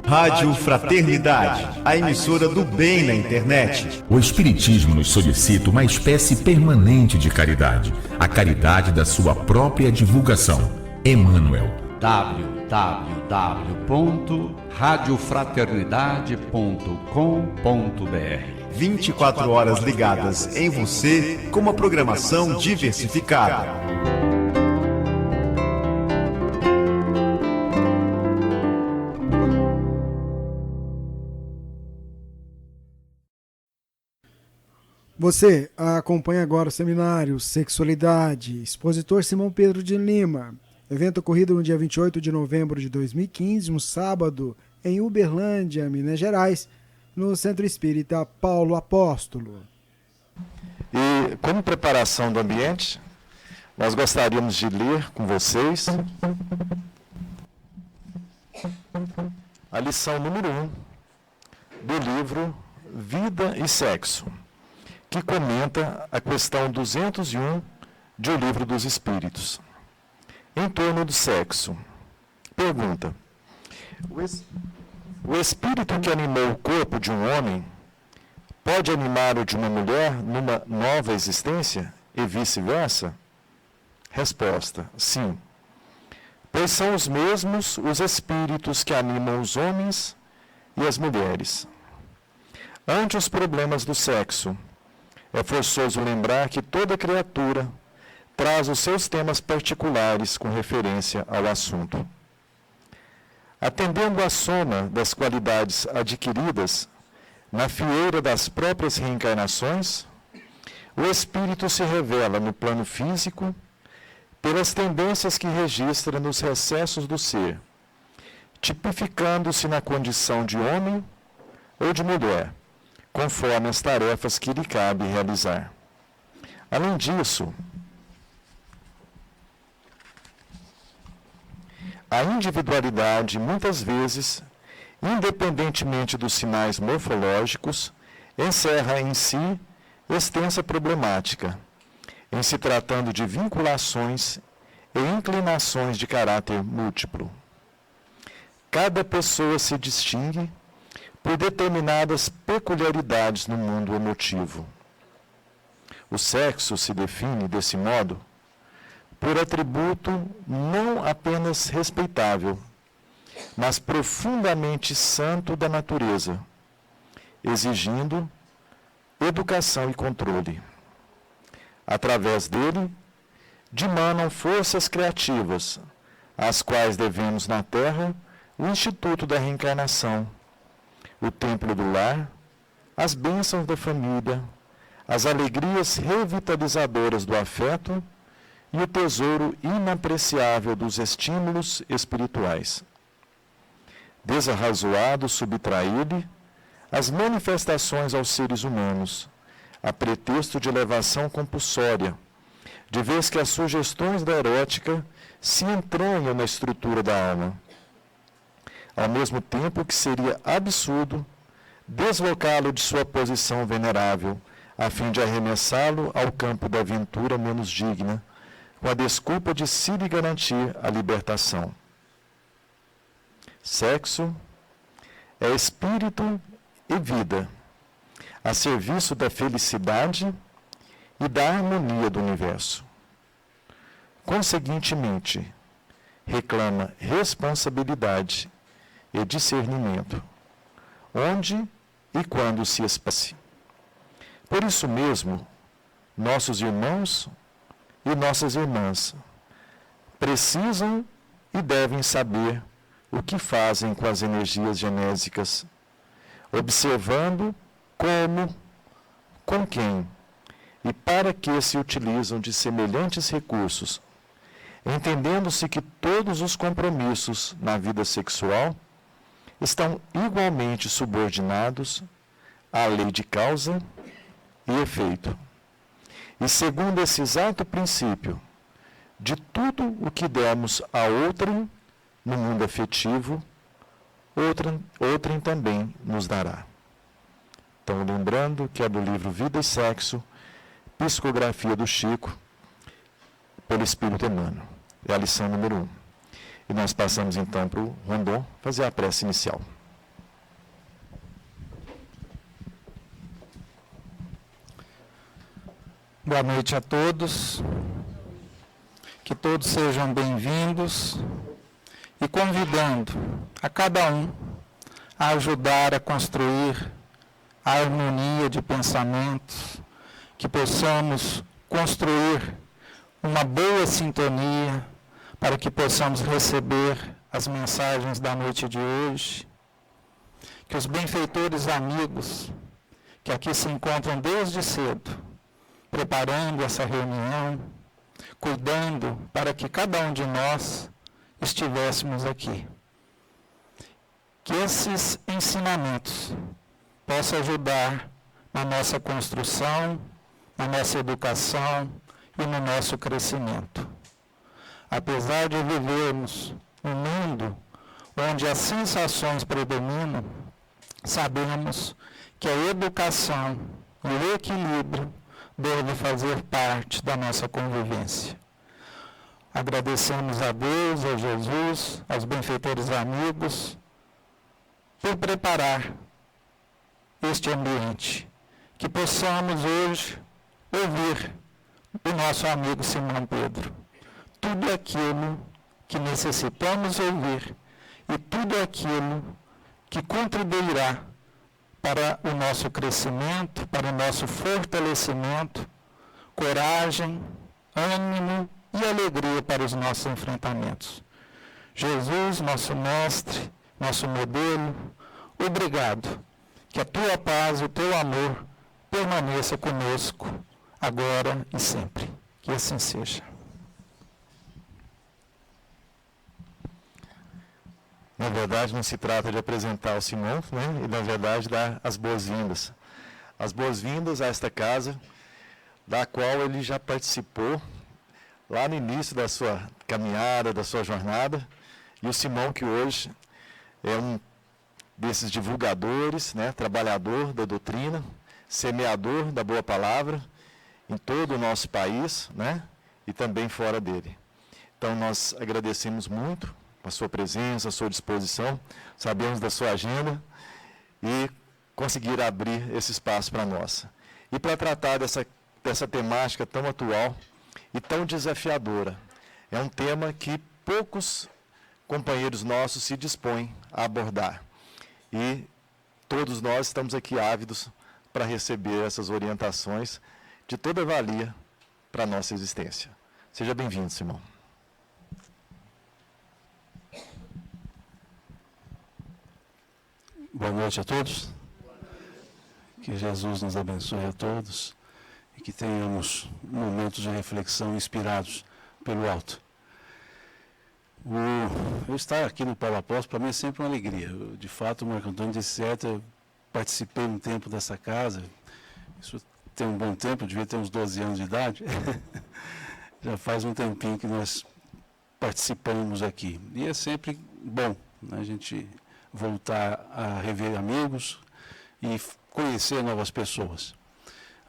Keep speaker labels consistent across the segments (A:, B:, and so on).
A: Rádio Fraternidade, a emissora do bem na internet.
B: O Espiritismo nos solicita uma espécie permanente de caridade, a caridade da sua própria divulgação. Emmanuel.
C: www.radiofraternidade.com.br
A: 24 horas ligadas em você com uma programação diversificada.
D: Você acompanha agora o seminário Sexualidade, expositor Simão Pedro de Lima. Evento ocorrido no dia 28 de novembro de 2015, um sábado, em Uberlândia, Minas Gerais, no Centro Espírita Paulo Apóstolo.
E: E como preparação do ambiente, nós gostaríamos de ler com vocês a lição número 1 do livro Vida e Sexo, que comenta a questão 201 de O Livro dos Espíritos. Em torno do sexo. Pergunta: o espírito que animou o corpo de um homem pode animar o de uma mulher numa nova existência e vice-versa? Resposta: sim. Pois são os mesmos os espíritos que animam os homens e as mulheres. Ante os problemas do sexo, é forçoso lembrar que toda criatura traz os seus temas particulares com referência ao assunto. Atendendo à soma das qualidades adquiridas na fieira das próprias reencarnações, o espírito se revela no plano físico pelas tendências que registra nos recessos do ser, tipificando-se na condição de homem ou de mulher, conforme as tarefas que lhe cabe realizar. Além disso, a individualidade, muitas vezes, independentemente dos sinais morfológicos, encerra em si extensa problemática, em se tratando de vinculações e inclinações de caráter múltiplo. Cada pessoa se distingue por determinadas peculiaridades no mundo emotivo. O sexo se define, desse modo, por atributo não apenas respeitável, mas profundamente santo da natureza, exigindo educação e controle. Através dele, dimanam forças criativas, às quais devemos na Terra o Instituto da Reencarnação, o templo do lar, as bênçãos da família, as alegrias revitalizadoras do afeto e o tesouro inapreciável dos estímulos espirituais. Desarrazoado subtrair-lhe as manifestações aos seres humanos, a pretexto de elevação compulsória, de vez que as sugestões da erótica se entranham na estrutura da alma, ao mesmo tempo que seria absurdo deslocá-lo de sua posição venerável, a fim de arremessá-lo ao campo da aventura menos digna, com a desculpa de se lhe garantir a libertação. Sexo é espírito e vida, a serviço da felicidade e da harmonia do universo. Conseguintemente, reclama responsabilidade e discernimento, onde e quando se expresse. Por isso mesmo, nossos irmãos e nossas irmãs precisam e devem saber o que fazem com as energias genésicas, observando como, com quem e para que se utilizam de semelhantes recursos, entendendo-se que todos os compromissos na vida sexual estão igualmente subordinados à lei de causa e efeito. E segundo esse exato princípio, de tudo o que demos a outrem no mundo afetivo, outrem também nos dará. Então, lembrando que é do livro Vida e Sexo, Psicografia do Chico, pelo Espírito Emmanuel. É a lição número 1. E nós passamos então para o Rondon fazer a prece inicial.
C: Boa noite a todos, que todos sejam bem-vindos e convidando a cada um a ajudar a construir a harmonia de pensamentos, que possamos construir uma boa sintonia para que possamos receber as mensagens da noite de hoje, que os benfeitores amigos que aqui se encontram desde cedo, preparando essa reunião, cuidando para que cada um de nós estivéssemos aqui. Que esses ensinamentos possam ajudar na nossa construção, na nossa educação e no nosso crescimento. Apesar de vivermos um mundo onde as sensações predominam, sabemos que a educação e o equilíbrio deve fazer parte da nossa convivência. Agradecemos a Deus, a Jesus, aos benfeitores amigos, por preparar este ambiente, que possamos hoje ouvir do nosso amigo Simão Pedro tudo aquilo que necessitamos ouvir e tudo aquilo que contribuirá para o nosso crescimento, para o nosso fortalecimento, coragem, ânimo e alegria para os nossos enfrentamentos. Jesus, nosso mestre, nosso modelo, obrigado. Que a tua paz e o teu amor permaneça conosco, agora e sempre. Que assim seja.
E: Na verdade, não se trata de apresentar o Simão, né? E, na verdade, dar as boas-vindas. As boas-vindas a esta casa, da qual ele já participou lá no início da sua caminhada, da sua jornada. E o Simão, que hoje é um desses divulgadores, né? Trabalhador da doutrina, semeador da boa palavra em todo o nosso país, né? E também fora dele. Então, nós agradecemos muito a sua presença, a sua disposição, sabemos da sua agenda e conseguir abrir esse espaço para nós. E para tratar dessa temática tão atual e tão desafiadora, é um tema que poucos companheiros nossos se dispõem a abordar. E todos nós estamos aqui ávidos para receber essas orientações de toda valia para a nossa existência. Seja bem-vindo, Simão.
F: Boa noite a todos. Que Jesus nos abençoe a todos e que tenhamos momentos de reflexão inspirados pelo alto. Eu estar aqui no Paulo Apóstolo, para mim, é sempre uma alegria. De fato, o Marco Antônio disse certo, eu participei um tempo dessa casa, isso tem um bom tempo, eu devia ter uns 12 anos de idade, já faz um tempinho que nós participamos aqui. E é sempre bom, né, a gente voltar a rever amigos e conhecer novas pessoas.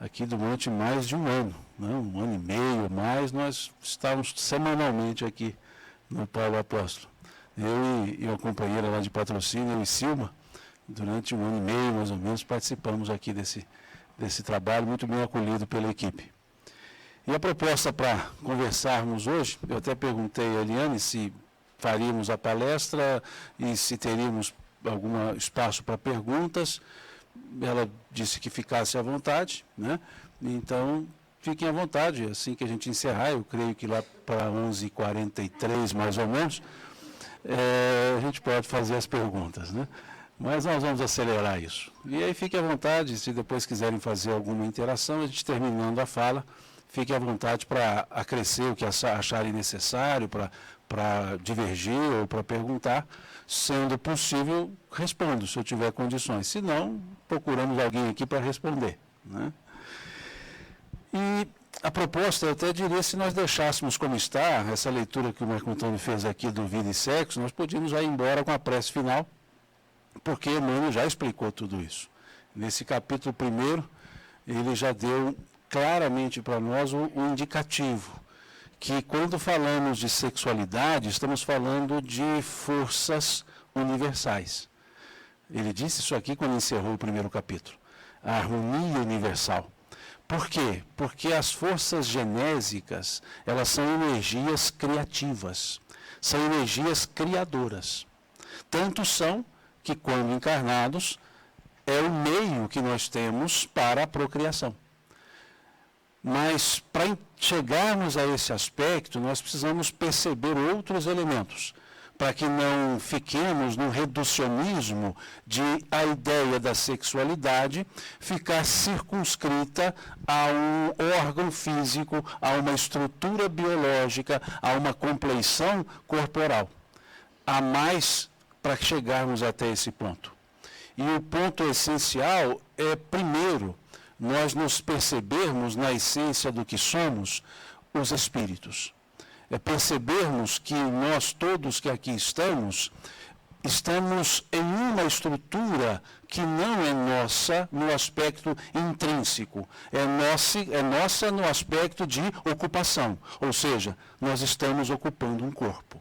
F: Aqui durante mais de um ano, né, um ano e meio mais, nós estávamos semanalmente aqui no Paulo Apóstolo. Eu e uma companheira lá de patrocínio, eu e Silma, durante um ano e meio, mais ou menos, participamos aqui desse trabalho, muito bem acolhido pela equipe. E a proposta para conversarmos hoje, eu até perguntei a Eliane se faríamos a palestra e se teríamos algum espaço para perguntas. Ela disse que ficasse à vontade, né? Então, fiquem à vontade, assim que a gente encerrar, eu creio que lá para 11h43, mais ou menos, a gente pode fazer as perguntas, né? Mas nós vamos acelerar isso. E aí fiquem à vontade, se depois quiserem fazer alguma interação, a gente terminando a fala, fiquem à vontade para acrescer o que acharem necessário, para divergir ou para perguntar. Sendo possível, respondo, se eu tiver condições. Se não, procuramos alguém aqui para responder, né? E a proposta, eu até diria, se nós deixássemos como está, essa leitura que o Marco Antônio fez aqui do Vida e Sexo, nós podíamos já ir embora com a prece final, porque Emmanuel já explicou tudo isso. Nesse capítulo 1, ele já deu claramente para nós um indicativo, que quando falamos de sexualidade, estamos falando de forças universais. Ele disse isso aqui quando encerrou o primeiro capítulo. A harmonia universal. Por quê? Porque as forças genésicas, elas são energias criativas, são energias criadoras. Tanto são que, quando encarnados, é o meio que nós temos para a procriação. Mas, para chegarmos a esse aspecto, nós precisamos perceber outros elementos, para que não fiquemos no reducionismo de a ideia da sexualidade ficar circunscrita a um órgão físico, a uma estrutura biológica, a uma compleição corporal. Há mais para chegarmos até esse ponto. E o ponto essencial é, primeiro, nós nos percebermos na essência do que somos, os espíritos. É percebermos que nós todos que aqui estamos em uma estrutura que não é nossa no aspecto intrínseco, é nossa no aspecto de ocupação, ou seja, nós estamos ocupando um corpo.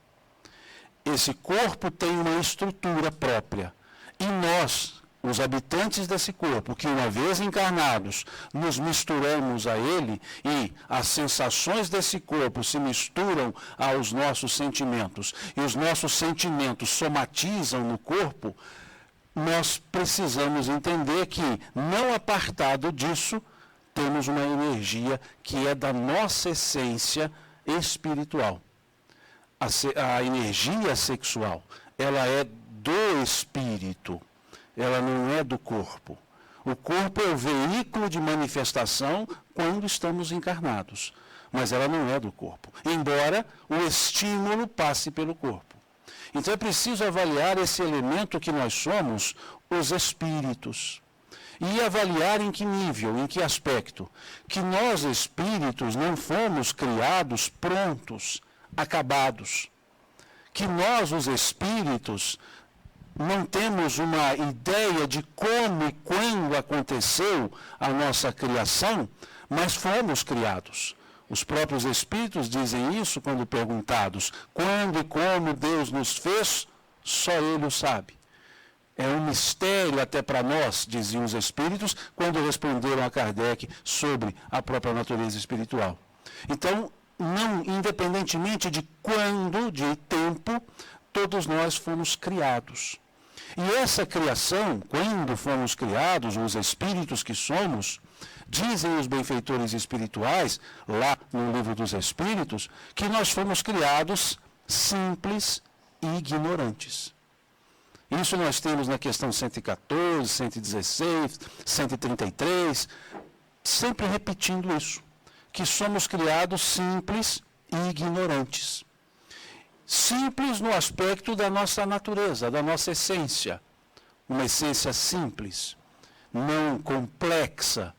F: Esse corpo tem uma estrutura própria e nós, os habitantes desse corpo, que uma vez encarnados, nos misturamos a ele e as sensações desse corpo se misturam aos nossos sentimentos e os nossos sentimentos somatizam no corpo, nós precisamos entender que, não apartado disso, temos uma energia que é da nossa essência espiritual. A energia sexual, ela é do espírito. Ela não é do corpo. O corpo é o veículo de manifestação quando estamos encarnados, mas ela não é do corpo, embora o estímulo passe pelo corpo. Então é preciso avaliar esse elemento que nós somos, os espíritos, e avaliar em que nível, em que aspecto, que nós espíritos não fomos criados prontos, acabados, que nós, os espíritos, não temos uma ideia de como e quando aconteceu a nossa criação, mas fomos criados. Os próprios Espíritos dizem isso quando perguntados. Quando e como Deus nos fez, só Ele o sabe. É um mistério até para nós, diziam os Espíritos, quando responderam a Kardec sobre a própria natureza espiritual. Então, não, independentemente de quando, de tempo, todos nós fomos criados. E essa criação, quando fomos criados, os espíritos que somos, dizem os benfeitores espirituais, lá no Livro dos Espíritos, que nós fomos criados simples e ignorantes. Isso nós temos na questão 114, 116, 133, sempre repetindo isso, que somos criados simples e ignorantes. Simples no aspecto da nossa natureza, da nossa essência. Uma essência simples, não complexa.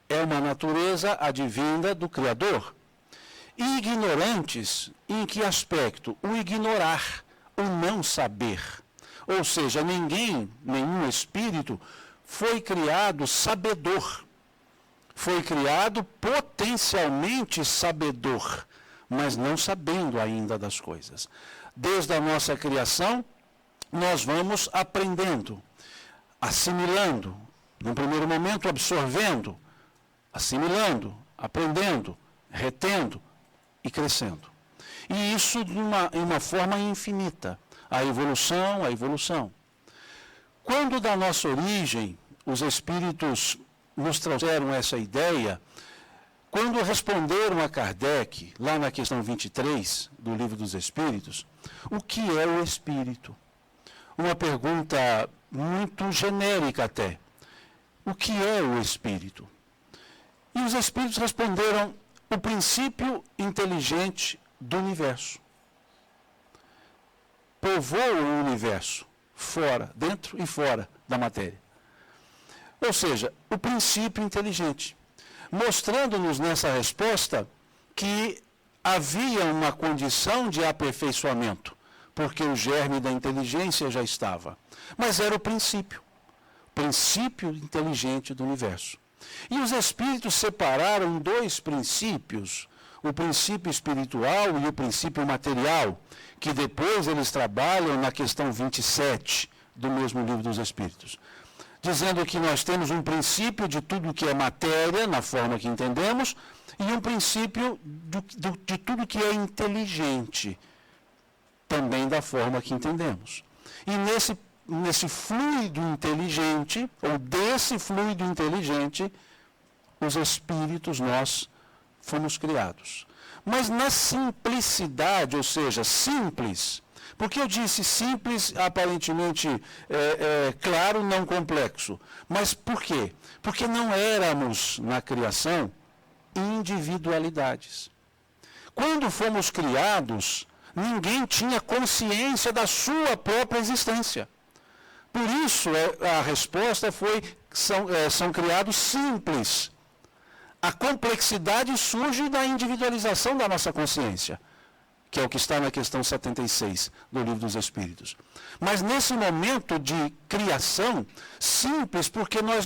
F: É uma natureza advinda do Criador. E ignorantes, em que aspecto? O ignorar, o não saber. Ou seja, nenhum espírito foi criado sabedor. Foi criado potencialmente sabedor, mas não sabendo ainda das coisas. Desde a nossa criação, nós vamos aprendendo, assimilando, num primeiro momento absorvendo, assimilando, aprendendo, retendo e crescendo. E isso em uma forma infinita. A evolução. Quando da nossa origem, os espíritos nos trouxeram essa ideia, quando responderam a Kardec, lá na questão 23 do Livro dos Espíritos, o que é o espírito? Uma pergunta muito genérica até. O que é o espírito? E os espíritos responderam: o princípio inteligente do universo. Povoa o universo, fora, dentro e fora da matéria. Ou seja, o princípio inteligente. Mostrando-nos nessa resposta que havia uma condição de aperfeiçoamento, porque o germe da inteligência já estava. Mas era o princípio inteligente do universo. E os espíritos separaram dois princípios, o princípio espiritual e o princípio material, que depois eles trabalham na questão 27 do mesmo Livro dos Espíritos, dizendo que nós temos um princípio de tudo que é matéria, na forma que entendemos, e um princípio de tudo que é inteligente, também da forma que entendemos. E nesse fluido inteligente, ou desse fluido inteligente, os espíritos, nós fomos criados. Mas na simplicidade, ou seja, simples, porque eu disse simples, aparentemente claro, não complexo. Mas por quê? Porque não éramos, na criação, individualidades. Quando fomos criados, ninguém tinha consciência da sua própria existência. Por isso, a resposta foi, são criados simples. A complexidade surge da individualização da nossa consciência, que é o que está na questão 76 do Livro dos Espíritos. Mas nesse momento de criação, simples, porque nós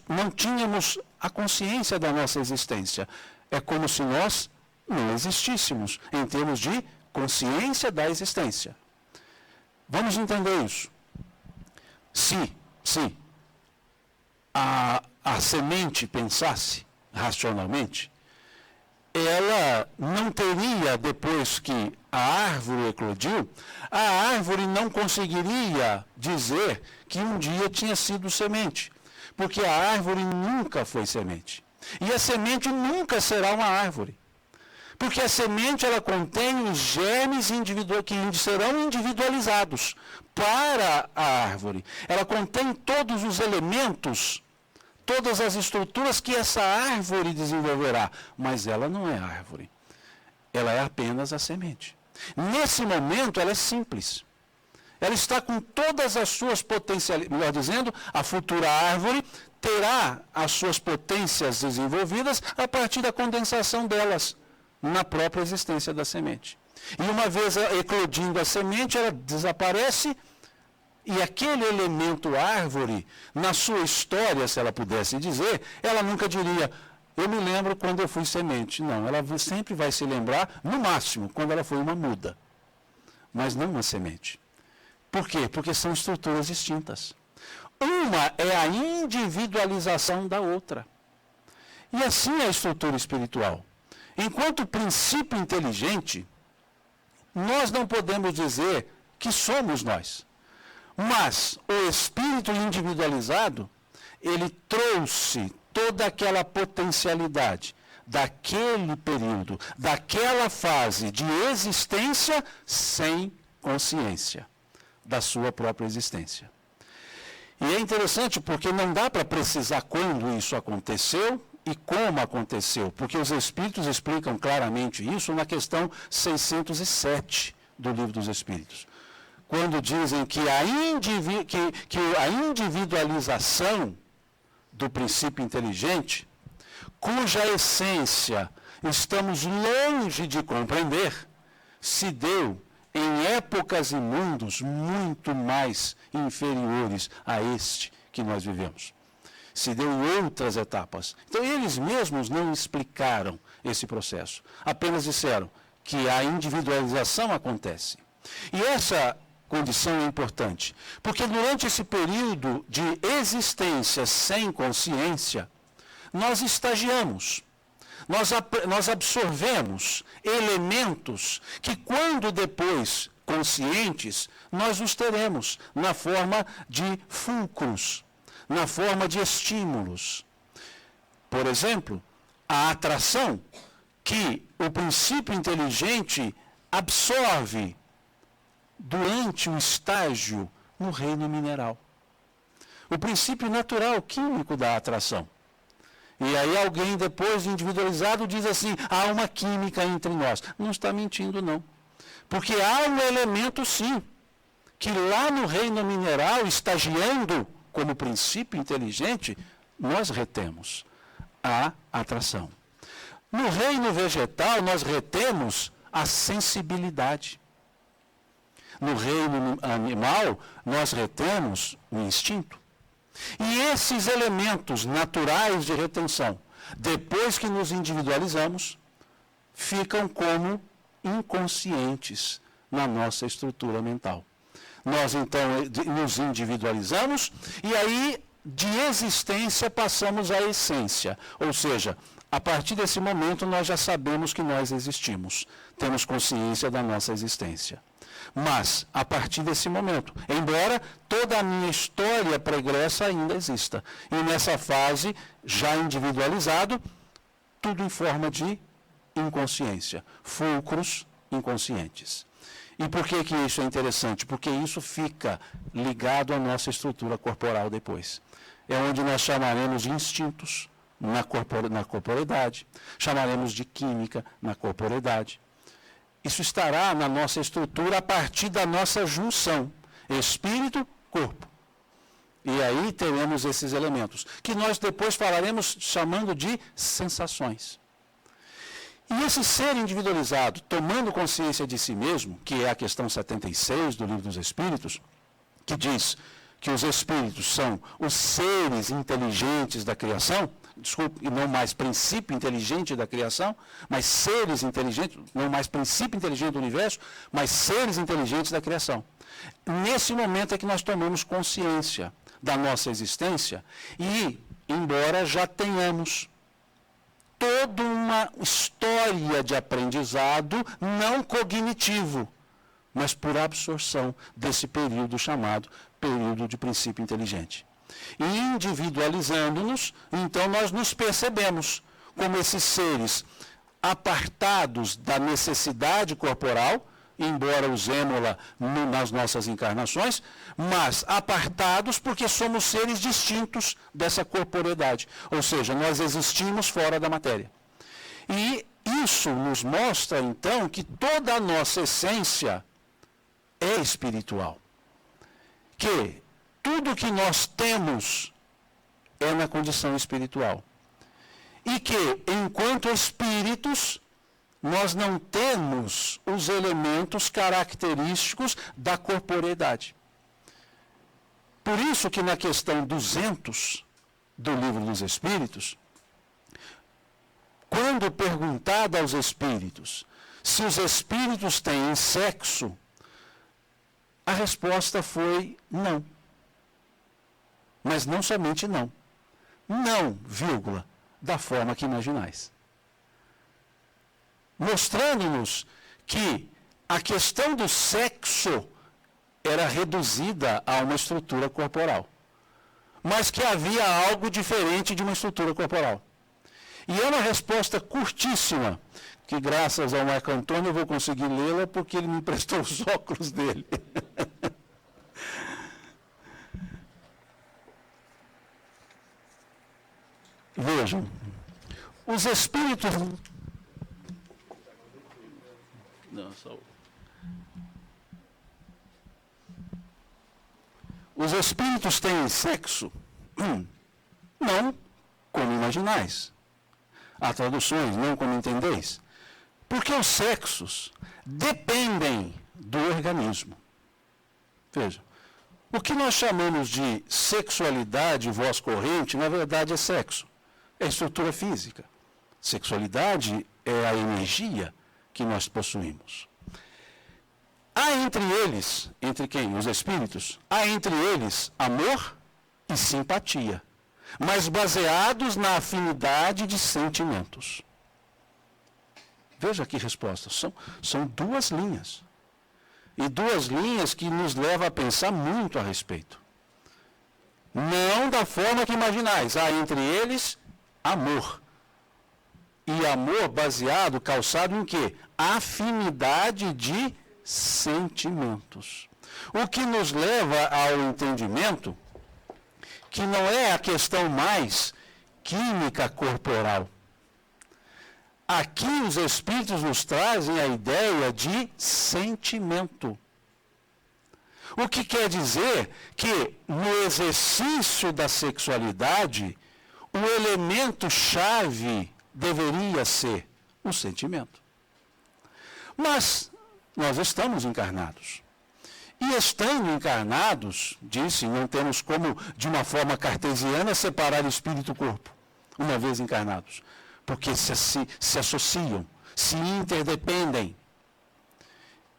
F: não tínhamos a consciência da nossa existência. É como se nós não existíssemos, em termos de consciência da existência. Vamos entender isso. Se a semente pensasse racionalmente, ela não teria, depois que a árvore eclodiu, a árvore não conseguiria dizer que um dia tinha sido semente, porque a árvore nunca foi semente. E a semente nunca será uma árvore. Porque a semente, ela contém os germes que serão individualizados para a árvore. Ela contém todos os elementos, todas as estruturas que essa árvore desenvolverá. Mas ela não é árvore. Ela é apenas a semente. Nesse momento, ela é simples. Ela está com todas as suas potencialidades, melhor dizendo, a futura árvore terá as suas potências desenvolvidas a partir da condensação delas na própria existência da semente. E uma vez eclodindo a semente, ela desaparece e aquele elemento árvore, na sua história, se ela pudesse dizer, ela nunca diria, eu me lembro quando eu fui semente. Não, ela sempre vai se lembrar, no máximo, quando ela foi uma muda, mas não uma semente. Por quê? Porque são estruturas distintas. Uma é a individualização da outra. E assim é a estrutura espiritual. Enquanto princípio inteligente, nós não podemos dizer que somos nós. Mas o espírito individualizado, ele trouxe toda aquela potencialidade daquele período, daquela fase de existência sem consciência da sua própria existência. E é interessante porque não dá para precisar quando isso aconteceu e como aconteceu, porque os Espíritos explicam claramente isso na questão 607 do Livro dos Espíritos. Quando dizem que a individualização do princípio inteligente, cuja essência estamos longe de compreender, se deu em épocas e mundos muito mais inferiores a este que nós vivemos. Se deu em outras etapas. Então, eles mesmos não explicaram esse processo. Apenas disseram que a individualização acontece. E essa condição é importante, porque durante esse período de existência sem consciência, nós estagiamos. Nós absorvemos elementos que, quando depois conscientes, nós os teremos na forma de fulcros, na forma de estímulos. Por exemplo, a atração que o princípio inteligente absorve durante o estágio no reino mineral. O princípio natural, químico da atração. E aí alguém, depois de individualizado, diz assim, há uma química entre nós. Não está mentindo, não. Porque há um elemento, sim, que lá no reino mineral, estagiando como princípio inteligente, nós retemos a atração. No reino vegetal, nós retemos a sensibilidade. No reino animal, nós retemos o instinto. E esses elementos naturais de retenção, depois que nos individualizamos, ficam como inconscientes na nossa estrutura mental. Nós, então, nos individualizamos e aí, de existência, passamos à essência. Ou seja, a partir desse momento, nós já sabemos que nós existimos. Temos consciência da nossa existência. Mas, a partir desse momento, embora toda a minha história pregressa ainda exista, e nessa fase, já individualizado, tudo em forma de inconsciência, fulcros inconscientes. E por que que isso é interessante? Porque isso fica ligado à nossa estrutura corporal depois. É onde nós chamaremos de instintos na corporeidade, chamaremos de química na corporeidade. Isso estará na nossa estrutura a partir da nossa junção, espírito-corpo. E aí teremos esses elementos, que nós depois falaremos chamando de sensações. E esse ser individualizado, tomando consciência de si mesmo, que é a questão 76 do Livro dos Espíritos, que diz que os espíritos são os seres inteligentes da criação, desculpe, e não mais princípio inteligente da criação, mas seres inteligentes, não mais princípio inteligente do universo, mas seres inteligentes da criação. Nesse momento é que nós tomamos consciência da nossa existência e, embora já tenhamos toda uma história de aprendizado não cognitivo, mas por absorção desse período chamado período de princípio inteligente. E individualizando-nos, então nós nos percebemos como esses seres apartados da necessidade corporal, embora usemos-la nas nossas encarnações, mas apartados porque somos seres distintos dessa corporeidade. Ou seja, nós existimos fora da matéria. E isso nos mostra, então, que toda a nossa essência é espiritual. Que tudo que nós temos é na condição espiritual. E que, enquanto espíritos, nós não temos os elementos característicos da corporeidade. Por isso que na questão 200 do Livro dos Espíritos, quando perguntado aos espíritos se os espíritos têm sexo, a resposta foi não. Mas não somente não. Não, vírgula, da forma que imaginais. Mostrando-nos que a questão do sexo era reduzida a uma estrutura corporal, mas que havia algo diferente de uma estrutura corporal. E é uma resposta curtíssima, que graças ao Marco Antônio eu vou conseguir lê-la porque ele me emprestou os óculos dele. Vejam, os espíritos... Não, só... Os espíritos têm sexo? Não como imaginais. Há traduções, não como entendeis. Porque os sexos dependem do organismo. Vejam, o que nós chamamos de sexualidade, voz corrente, na verdade é sexo. É estrutura física. Sexualidade é a energia que nós possuímos. Há entre eles, entre quem? Os espíritos, há entre eles amor e simpatia, mas baseados na afinidade de sentimentos. Veja que resposta. São duas linhas. E duas linhas que nos levam a pensar muito a respeito. Não da forma que imaginais. Há entre eles amor. E amor baseado, calçado em quê? Afinidade de sentimentos. O que nos leva ao entendimento que não é a questão mais química corporal. Aqui os espíritos nos trazem a ideia de sentimento. O que quer dizer que no exercício da sexualidade, o elemento-chave deveria ser o sentimento. Mas nós estamos encarnados. E estando encarnados, disse, não temos como, de uma forma cartesiana, separar espírito e corpo, uma vez encarnados. Porque se associam, se interdependem.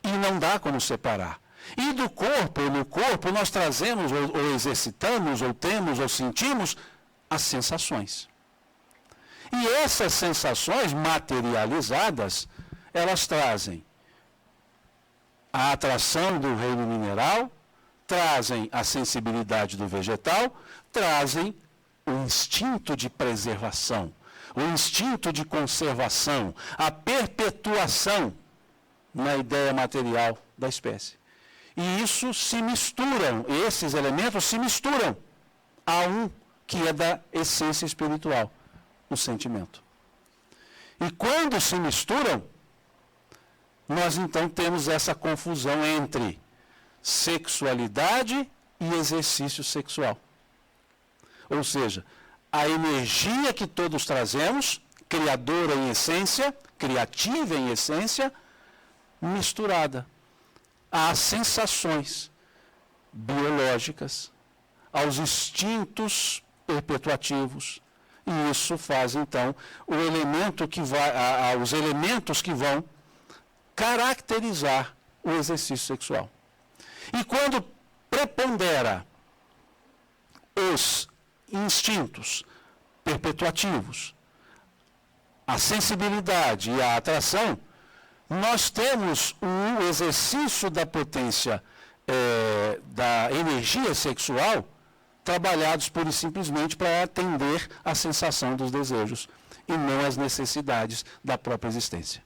F: E não dá como separar. E do corpo, no corpo, nós trazemos, ou exercitamos, ou temos, ou sentimos as sensações. E essas sensações materializadas, elas trazem a atração do reino mineral, trazem a sensibilidade do vegetal, trazem o instinto de preservação, o instinto de conservação, a perpetuação na ideia material da espécie. E isso se misturam, esses elementos se misturam a um que é da essência espiritual, o sentimento. E quando se misturam, nós então temos essa confusão entre sexualidade e exercício sexual. Ou seja, a energia que todos trazemos, criadora em essência, criativa em essência, misturada às sensações biológicas, aos instintos perpetuativos. E isso faz, então, o elemento que vai, os elementos que vão caracterizar o exercício sexual. E quando prepondera os instintos perpetuativos, a sensibilidade e a atração, nós temos um exercício da potência da energia sexual trabalhados pura e simplesmente para atender à sensação dos desejos e não às necessidades da própria existência.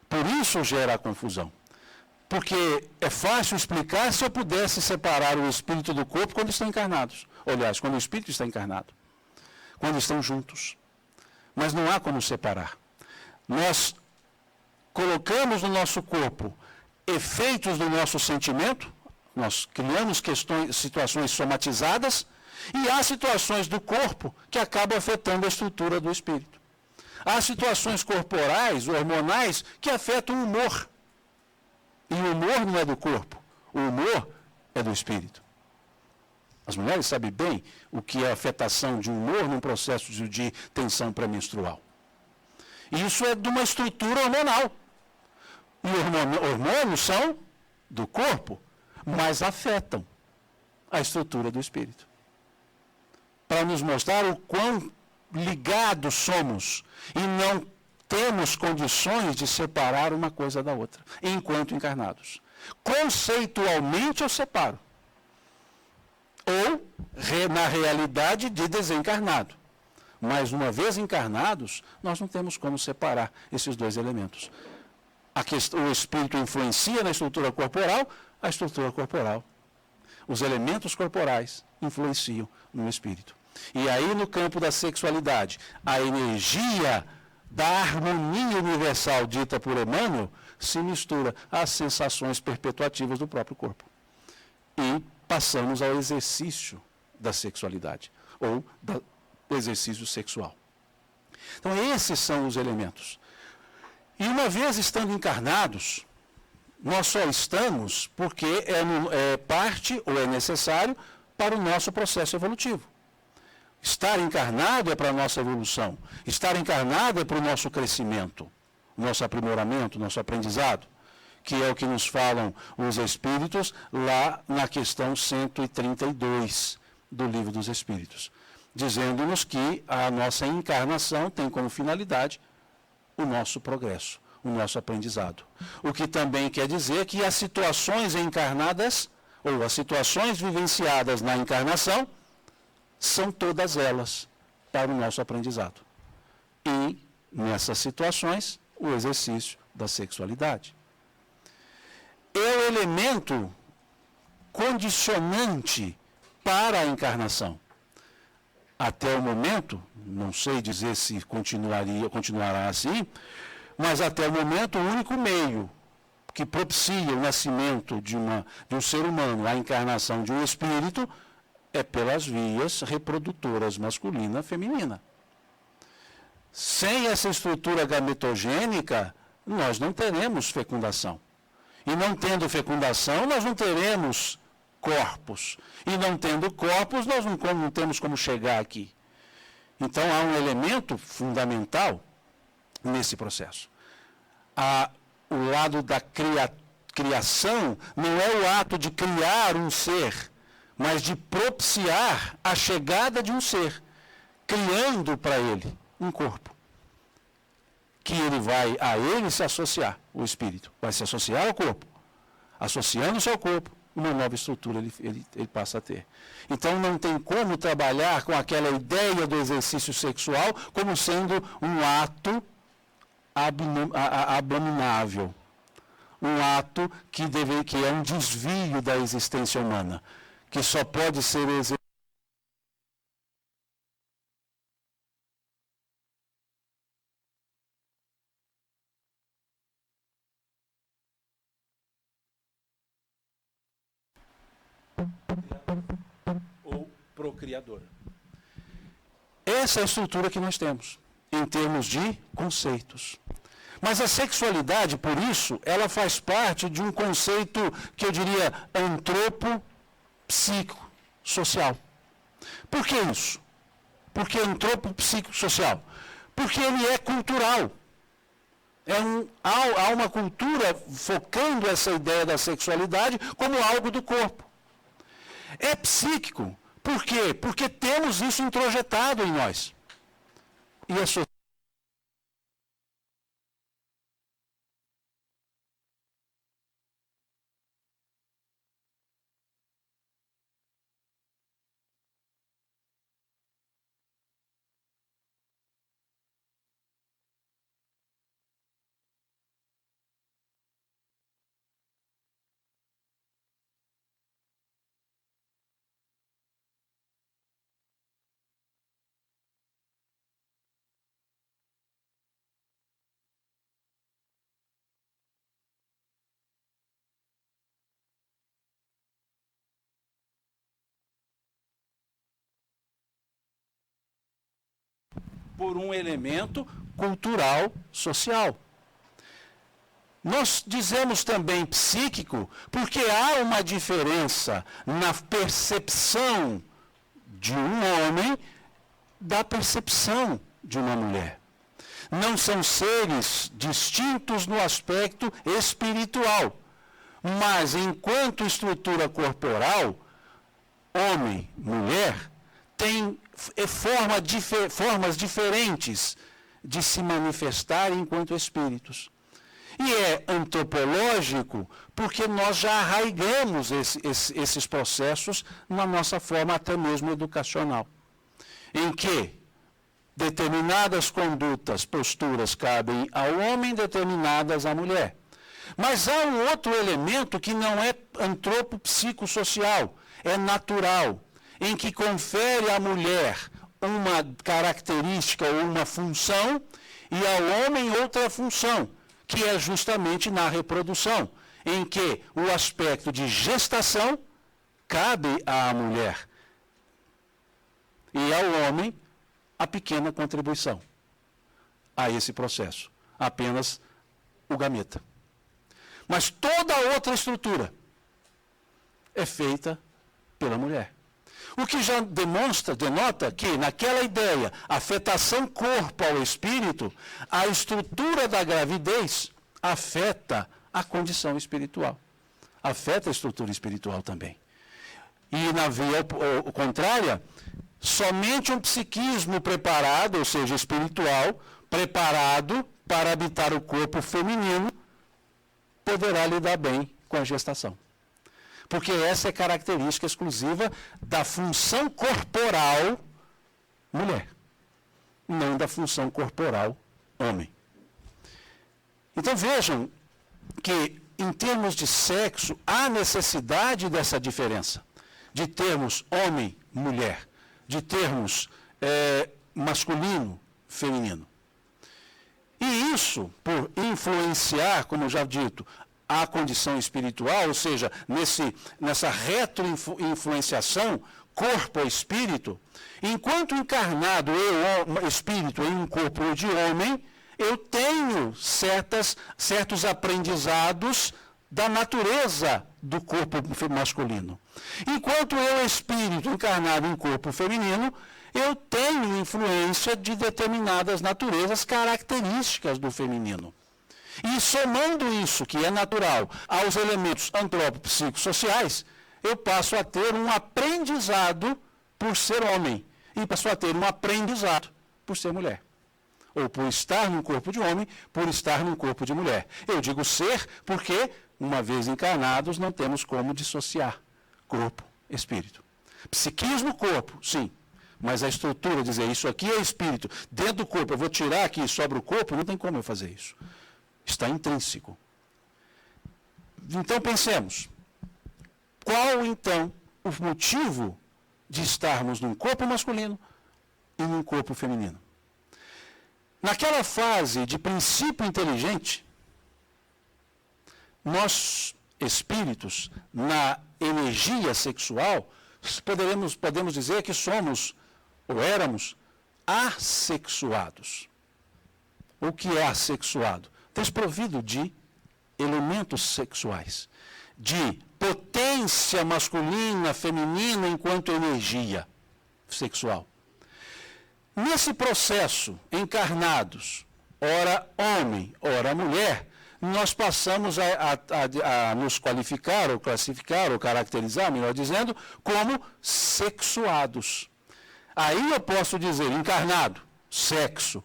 F: Por isso gera a confusão. Porque é fácil explicar se eu pudesse separar o espírito do corpo quando estão encarnados. Aliás, quando o espírito está encarnado. Quando estão juntos. Mas não há como separar. Nós colocamos no nosso corpo efeitos do nosso sentimento, nós criamos situações somatizadas, e há situações do corpo que acabam afetando a estrutura do espírito. Há situações corporais, hormonais, que afetam o humor. E o humor não é do corpo, o humor é do espírito. As mulheres sabem bem o que é a afetação de humor num processo de tensão pré-menstrual. E isso é de uma estrutura hormonal. E hormônios são do corpo, mas afetam a estrutura do espírito. Para nos mostrar o quão ligados somos e não temos condições de separar uma coisa da outra, enquanto encarnados. Conceitualmente eu separo. Ou, na realidade, de desencarnado. Mas, uma vez encarnados, nós não temos como separar esses dois elementos. O espírito influencia na estrutura corporal, a estrutura corporal. Os elementos corporais influenciam no espírito. E aí, no campo da sexualidade, a energia da harmonia universal dita por Emmanuel se mistura às sensações perpetuativas do próprio corpo. E passamos ao exercício da sexualidade, ou do exercício sexual. Então, esses são os elementos. E uma vez estando encarnados, nós só estamos porque é parte ou é necessário para o nosso processo evolutivo. Estar encarnado é para a nossa evolução. Estar encarnado é para o nosso crescimento, nosso aprimoramento, nosso aprendizado, que é o que nos falam os Espíritos lá na questão 132 do Livro dos Espíritos, dizendo-nos que a nossa encarnação tem como finalidade o nosso progresso, o nosso aprendizado. O que também quer dizer que as situações encarnadas, ou as situações vivenciadas na encarnação, são todas elas para o nosso aprendizado. E, nessas situações, o exercício da sexualidade. É o elemento condicionante para a encarnação. Até o momento, não sei dizer se continuará assim, mas até o momento o único meio que propicia o nascimento de um ser humano, a encarnação de um espírito, é pelas vias reprodutoras masculina e feminina. Sem essa estrutura gametogênica, nós não teremos fecundação. E não tendo fecundação, nós não teremos corpos. E não tendo corpos, nós não temos como chegar aqui. Então, há um elemento fundamental nesse processo. o lado da criação não é o ato de criar um ser, mas de propiciar a chegada de um ser, criando para ele um corpo, que ele vai a ele se associar, o espírito vai se associar ao corpo, associando-se ao corpo, uma nova estrutura ele passa a ter. Então não tem como trabalhar com aquela ideia do exercício sexual como sendo um ato abominável, um ato que é um desvio da existência humana, que só pode ser exercido ou procriadora. Essa é a estrutura que nós temos, em termos de conceitos. Mas a sexualidade, por isso, ela faz parte de um conceito que eu diria antropopsicossocial. Por que isso? Por que antropopsicossocial? Porque ele é cultural. Há uma cultura focando essa ideia da sexualidade como algo do corpo. É psíquico. Por quê? Porque temos isso introjetado em nós. E a sociedade por um elemento cultural social. Nós dizemos também psíquico porque há uma diferença na percepção de um homem da percepção de uma mulher. Não são seres distintos no aspecto espiritual, mas enquanto estrutura corporal, homem, mulher, tem formas diferentes de se manifestar enquanto espíritos. E é antropológico porque nós já arraigamos esses processos na nossa forma até mesmo educacional, em que determinadas condutas, posturas cabem ao homem, determinadas à mulher. Mas há um outro elemento que não é antropopsicossocial, é natural, em que confere à mulher uma característica ou uma função e ao homem outra função, que é justamente na reprodução, em que o aspecto de gestação cabe à mulher e ao homem a pequena contribuição a esse processo, apenas o gameta. Mas toda a outra estrutura é feita pela mulher. O que já denota que, naquela ideia, afetação corpo ao espírito, a estrutura da gravidez afeta a condição espiritual. Afeta a estrutura espiritual também. E na via contrária, somente um psiquismo preparado, ou seja, espiritual, preparado para habitar o corpo feminino, poderá lidar bem com a gestação. Porque essa é característica exclusiva da função corporal mulher, não da função corporal homem. Então vejam que, em termos de sexo, há necessidade dessa diferença, de termos homem, mulher, de termos masculino, feminino. E isso, por influenciar, como já dito, a condição espiritual, ou seja, nessa retroinfluenciação corpo-espírito, enquanto encarnado eu, espírito, em um corpo de homem, eu tenho certos aprendizados da natureza do corpo masculino. Enquanto eu, espírito, encarnado em corpo feminino, eu tenho influência de determinadas naturezas características do feminino. E somando isso, que é natural, aos elementos antropopsicossociais, eu passo a ter um aprendizado por ser homem e passo a ter um aprendizado por ser mulher. Ou por estar num corpo de homem, por estar num corpo de mulher. Eu digo ser porque, uma vez encarnados, não temos como dissociar corpo, espírito. Psiquismo, corpo, sim. Mas a estrutura, dizer isso aqui é espírito, dentro do corpo, eu vou tirar aqui e sobra o corpo, não tem como eu fazer isso. Está intrínseco. Então pensemos, qual então o motivo de estarmos num corpo masculino e num corpo feminino? Naquela fase de princípio inteligente, nós, espíritos, na energia sexual, podemos dizer que somos, ou éramos, assexuados. O que é assexuado? Desprovido de elementos sexuais, de potência masculina, feminina, enquanto energia sexual. Nesse processo, encarnados, ora homem, ora mulher, nós passamos a nos qualificar, ou classificar, ou caracterizar, melhor dizendo, como sexuados. Aí eu posso dizer encarnado, sexo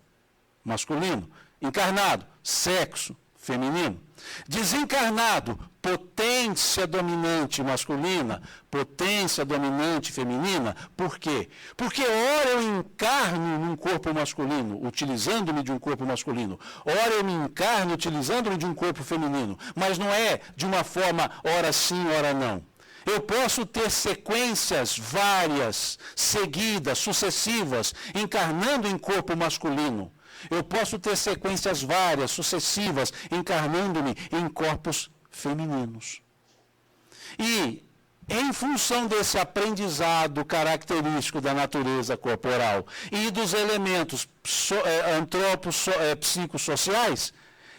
F: masculino, encarnado, sexo feminino. Desencarnado, potência dominante masculina, potência dominante feminina. Por quê? Porque ora eu encarno num corpo masculino, utilizando-me de um corpo masculino. Ora eu me encarno utilizando-me de um corpo feminino. Mas não é de uma forma ora sim, ora não. Eu posso ter sequências várias, seguidas, sucessivas, encarnando em corpo masculino. Eu posso ter sequências várias, sucessivas, encarnando-me em corpos femininos. E, em função desse aprendizado característico da natureza corporal e dos elementos psicossociais,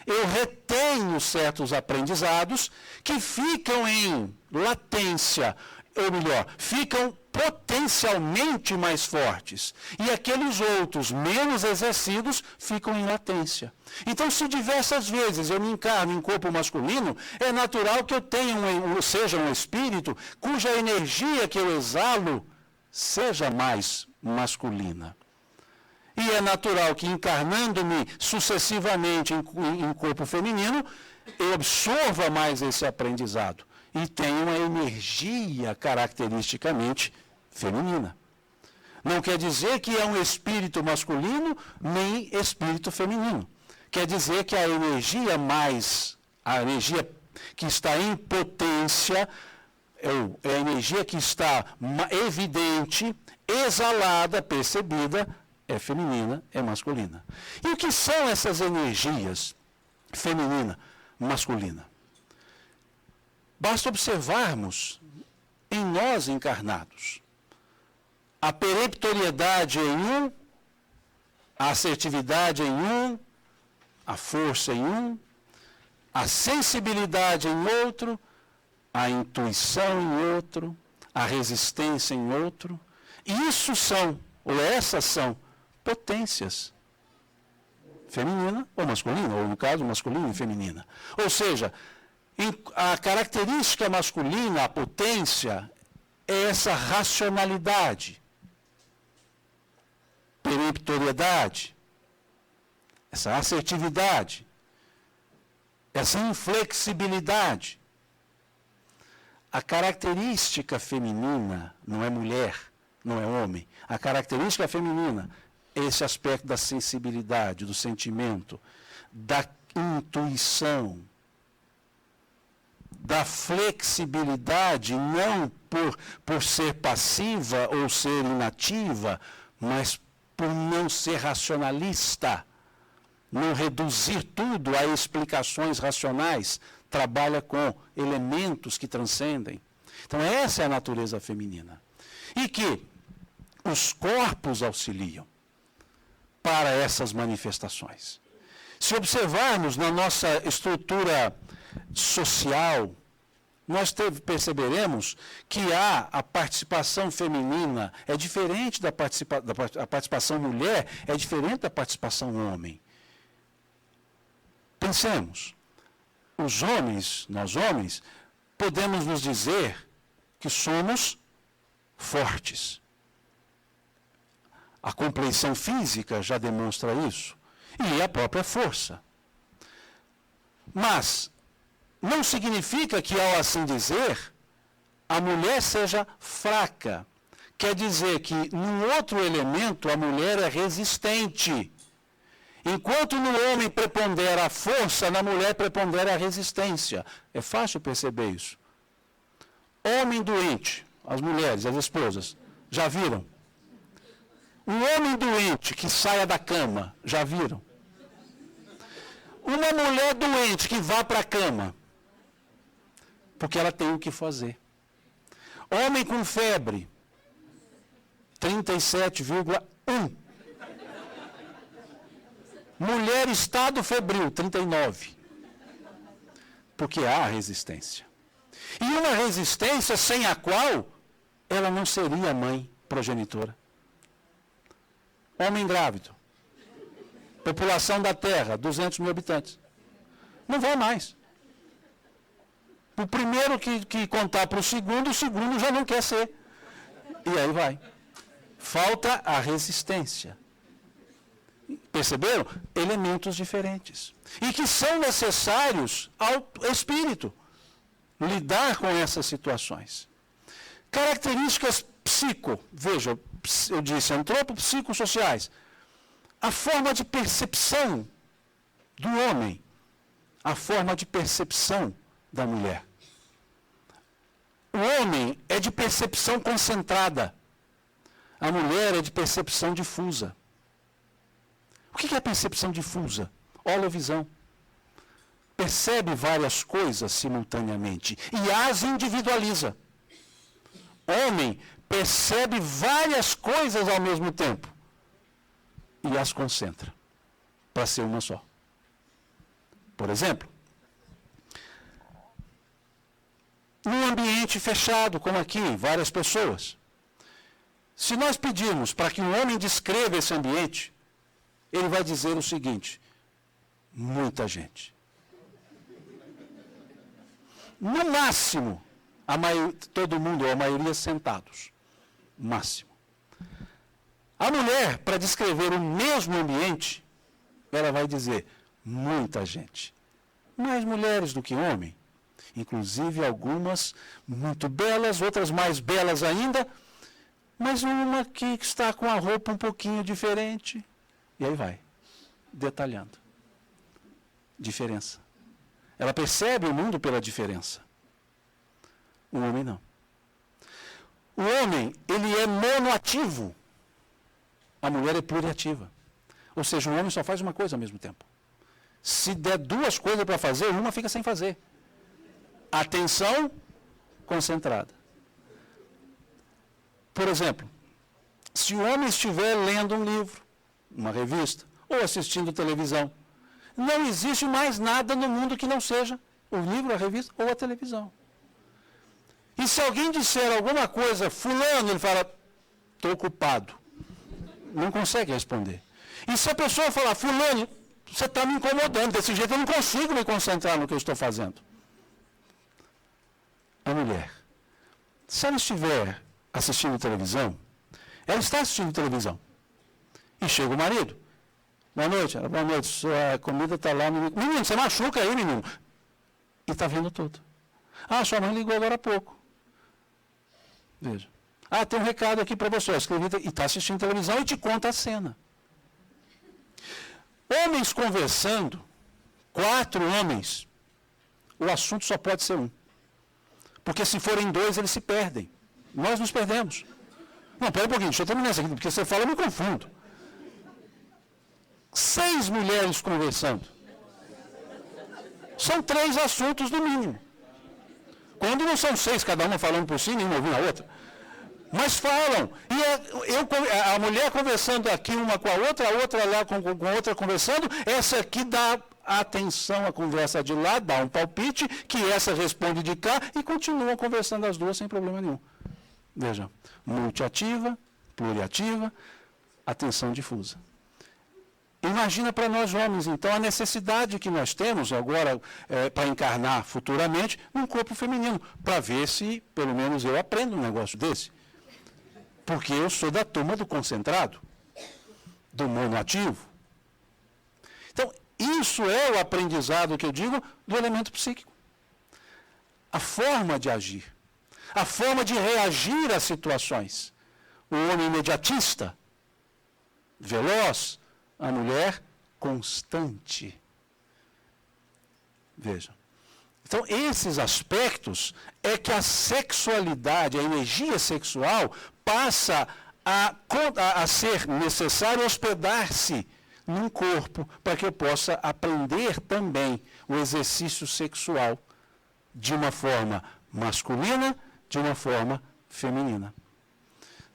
F: eu retenho certos aprendizados que ficam em latência, ou melhor, ficam potencialmente mais fortes. E aqueles outros, menos exercidos, ficam em latência. Então, se diversas vezes eu me encarno em corpo masculino, é natural que eu tenha seja um espírito cuja energia que eu exalo seja mais masculina. E é natural que, encarnando-me sucessivamente em corpo feminino, eu absorva mais esse aprendizado e tenha uma energia caracteristicamente feminina. Não quer dizer que é um espírito masculino nem espírito feminino. Quer dizer que a energia que está em potência, é a energia que está evidente, exalada, percebida, é feminina, é masculina. E o que são essas energias feminina, masculina? Basta observarmos em nós encarnados a peremptoriedade em um, a assertividade em um, a força em um, a sensibilidade em outro, a intuição em outro, a resistência em outro. Isso são, ou essas são, potências. Feminina ou masculina, ou no caso, masculina e feminina. Ou seja, a característica masculina, a potência, é essa racionalidade, peremptoriedade, essa assertividade, essa inflexibilidade. A característica feminina não é mulher, não é homem. A característica feminina é esse aspecto da sensibilidade, do sentimento, da intuição, da flexibilidade, não por ser passiva ou ser inativa, mas por não ser racionalista, não reduzir tudo a explicações racionais, trabalha com elementos que transcendem. Então essa é a natureza feminina. E que os corpos auxiliam para essas manifestações. Se observarmos na nossa estrutura social, nós perceberemos que a participação feminina é diferente a participação mulher, é diferente da participação homem. Pensemos, nós homens, podemos nos dizer que somos fortes. A compleição física já demonstra isso, e a própria força. Mas não significa que, ao assim dizer, a mulher seja fraca. Quer dizer que, num outro elemento, a mulher é resistente. Enquanto no homem prepondera a força, na mulher prepondera a resistência. É fácil perceber isso. Homem doente, as mulheres, as esposas, já viram? Um homem doente que saia da cama, já viram? Uma mulher doente que vá para a cama, porque ela tem o que fazer. Homem com febre, 37,1. Mulher estado febril, 39. Porque há resistência. E uma resistência sem a qual ela não seria mãe progenitora. Homem grávido. População da Terra, 200 mil habitantes. Não vai mais. O primeiro que contar para o segundo já não quer ser. E aí vai. Falta a resistência. Perceberam? Elementos diferentes. E que são necessários ao espírito lidar com essas situações. Características veja, eu disse antropopsicossociais. A forma de percepção do homem, a forma de percepção da mulher. O homem é de percepção concentrada. A mulher é de percepção difusa. O que é percepção difusa? Holovisão. Percebe várias coisas simultaneamente e as individualiza. Homem percebe várias coisas ao mesmo tempo e as concentra para ser uma só. Por exemplo, num ambiente fechado, como aqui, várias pessoas, se nós pedirmos para que um homem descreva esse ambiente, ele vai dizer o seguinte: muita gente. No máximo, todo mundo, ou a maioria, sentados. Máximo. A mulher, para descrever o mesmo ambiente, ela vai dizer muita gente. Mais mulheres do que homem. Inclusive algumas muito belas, outras mais belas ainda, mas uma que está com a roupa um pouquinho diferente. E aí vai, detalhando. Diferença. Ela percebe o mundo pela diferença. O homem não. O homem, ele é monoativo. A mulher é pluriativa. Ou seja, o homem só faz uma coisa ao mesmo tempo. Se der duas coisas para fazer, uma fica sem fazer. Atenção concentrada. Por exemplo, se o homem estiver lendo um livro, uma revista, ou assistindo televisão, não existe mais nada no mundo que não seja o livro, a revista ou a televisão. E se alguém disser alguma coisa, fulano, ele fala, estou ocupado. Não consegue responder. E se a pessoa falar, fulano, você está me incomodando, desse jeito eu não consigo me concentrar no que eu estou fazendo. A mulher, se ela estiver assistindo televisão, ela está assistindo televisão. E chega o marido. Boa noite, sua comida está lá. Menino, você machuca aí, menino. E está vendo tudo. Ah, sua mãe ligou agora há pouco. Veja. Ah, tem um recado aqui para você. E está assistindo televisão e te conta a cena. Homens conversando, 4 homens, o assunto só pode ser um. Porque se forem 2, eles se perdem. Nós nos perdemos. Não, pera um pouquinho, deixa eu terminar isso aqui, porque você fala, eu me confundo. 6 mulheres conversando. São 3 assuntos no mínimo. Quando não são 6, cada uma falando por si, nenhuma ouvindo a outra. Mas falam. E a mulher conversando aqui uma com a outra lá com a outra conversando, essa aqui dá atenção à conversa de lá, dá um palpite, que essa responde de cá e continuam conversando as duas sem problema nenhum. Veja, multiativa, pluriativa, atenção difusa. Imagina para nós homens, então, a necessidade que nós temos agora para encarnar futuramente num corpo feminino, para ver se, pelo menos, eu aprendo um negócio desse. Porque eu sou da turma do concentrado, do monoativo. Então, isso é o aprendizado que eu digo do elemento psíquico. A forma de agir, a forma de reagir às situações. O homem imediatista, veloz, a mulher constante. Vejam. Então, esses aspectos é que a sexualidade, a energia sexual, passa a ser necessário hospedar-se num corpo para que eu possa aprender também o exercício sexual de uma forma masculina, de uma forma feminina.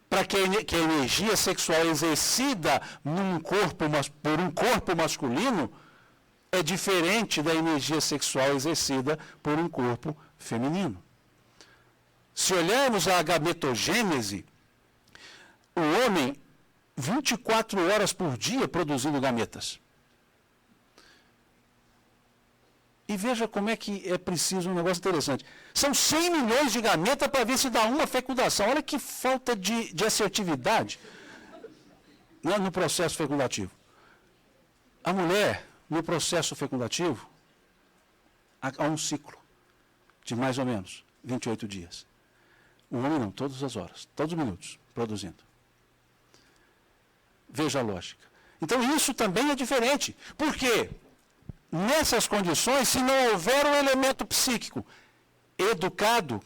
F: Para que a energia sexual exercida por um corpo masculino é diferente da energia sexual exercida por um corpo feminino. Se olharmos a gametogênese, o homem, 24 horas por dia produzindo gametas. E veja como é que é preciso um negócio interessante. São 100 milhões de gametas para ver se dá uma fecundação. Olha que falta de assertividade, né, no processo fecundativo. A mulher, no processo fecundativo, há um ciclo de mais ou menos 28 dias. O homem não, todas as horas, todos os minutos, produzindo. Veja a lógica. Então isso também é diferente. Por quê? Nessas condições, se não houver um elemento psíquico educado,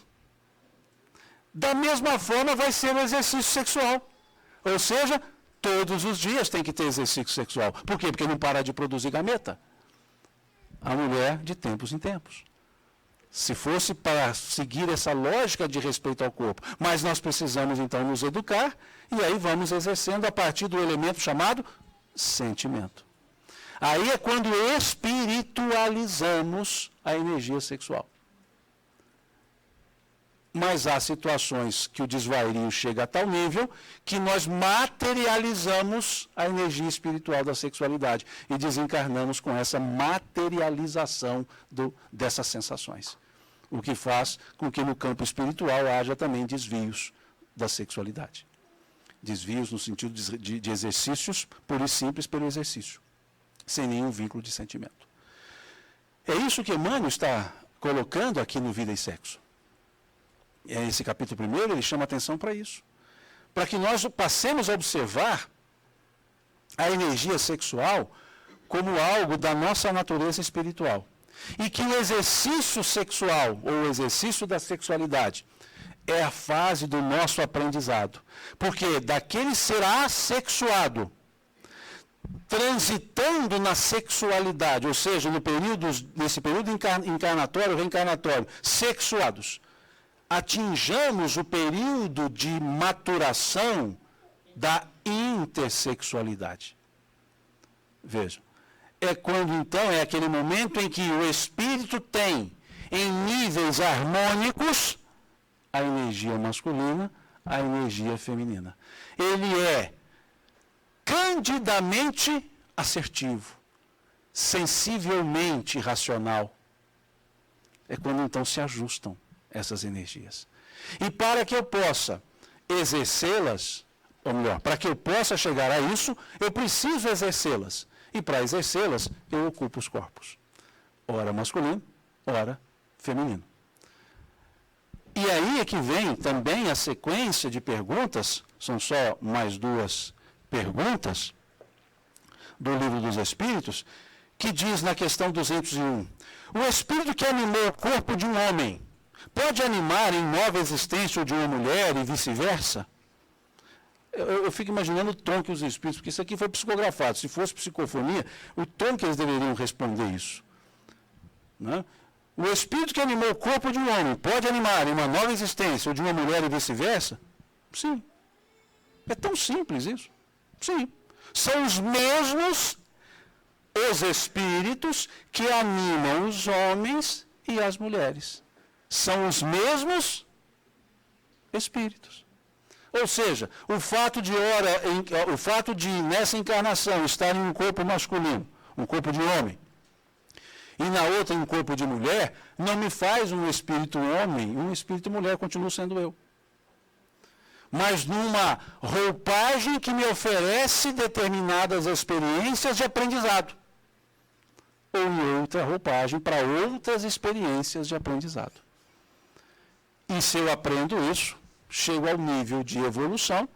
F: da mesma forma vai ser o exercício sexual. Ou seja, todos os dias tem que ter exercício sexual. Por quê? Porque não para de produzir gameta. A mulher, de tempos em tempos. Se fosse para seguir essa lógica de respeito ao corpo. Mas nós precisamos, então, nos educar, e aí vamos exercendo a partir do elemento chamado sentimento. Aí é quando espiritualizamos a energia sexual. Mas há situações que o desvario chega a tal nível que nós materializamos a energia espiritual da sexualidade e desencarnamos com essa materialização dessas sensações. O que faz com que no campo espiritual haja também desvios da sexualidade. Desvios no sentido de exercícios, puro e simples pelo exercício, sem nenhum vínculo de sentimento. É isso que Emmanuel está colocando aqui no Vida e Sexo. Esse capítulo 1, ele chama atenção para isso. Para que nós passemos a observar a energia sexual como algo da nossa natureza espiritual. E que o exercício sexual, ou o exercício da sexualidade, é a fase do nosso aprendizado. Porque daquele ser assexuado, transitando na sexualidade, ou seja, nesse período encarnatório, reencarnatório, sexuados, atinjamos o período de maturação da intersexualidade. Vejam, é quando então é aquele momento em que o espírito tem em níveis harmônicos a energia masculina, a energia feminina. Ele é candidamente assertivo, sensivelmente racional. É quando então se ajustam essas energias. E para que eu possa exercê-las, ou melhor, para que eu possa chegar a isso, eu preciso exercê-las. E para exercê-las, eu ocupo os corpos. Ora masculino, ora feminino. E aí é que vem também a sequência de perguntas, são só mais 2 perguntas do Livro dos Espíritos, que diz na questão 201, o espírito que animou o corpo de um homem pode animar em nova existência o de uma mulher e vice-versa? Eu fico imaginando o tom que os espíritos, porque isso aqui foi psicografado, se fosse psicofonia, o tom que eles deveriam responder isso. Né? O espírito que animou o corpo de um homem pode animar em uma nova existência ou de uma mulher e vice-versa? Sim. É tão simples isso. Sim. São os mesmos os espíritos que animam os homens e as mulheres. São os mesmos espíritos. Ou seja, o fato de nessa encarnação estar em um corpo masculino, um corpo de homem, e na outra em um corpo de mulher, não me faz um espírito homem, um espírito mulher, continuo sendo eu. Mas numa roupagem que me oferece determinadas experiências de aprendizado. Ou em outra roupagem para outras experiências de aprendizado. E se eu aprendo isso, chego ao nível de evolução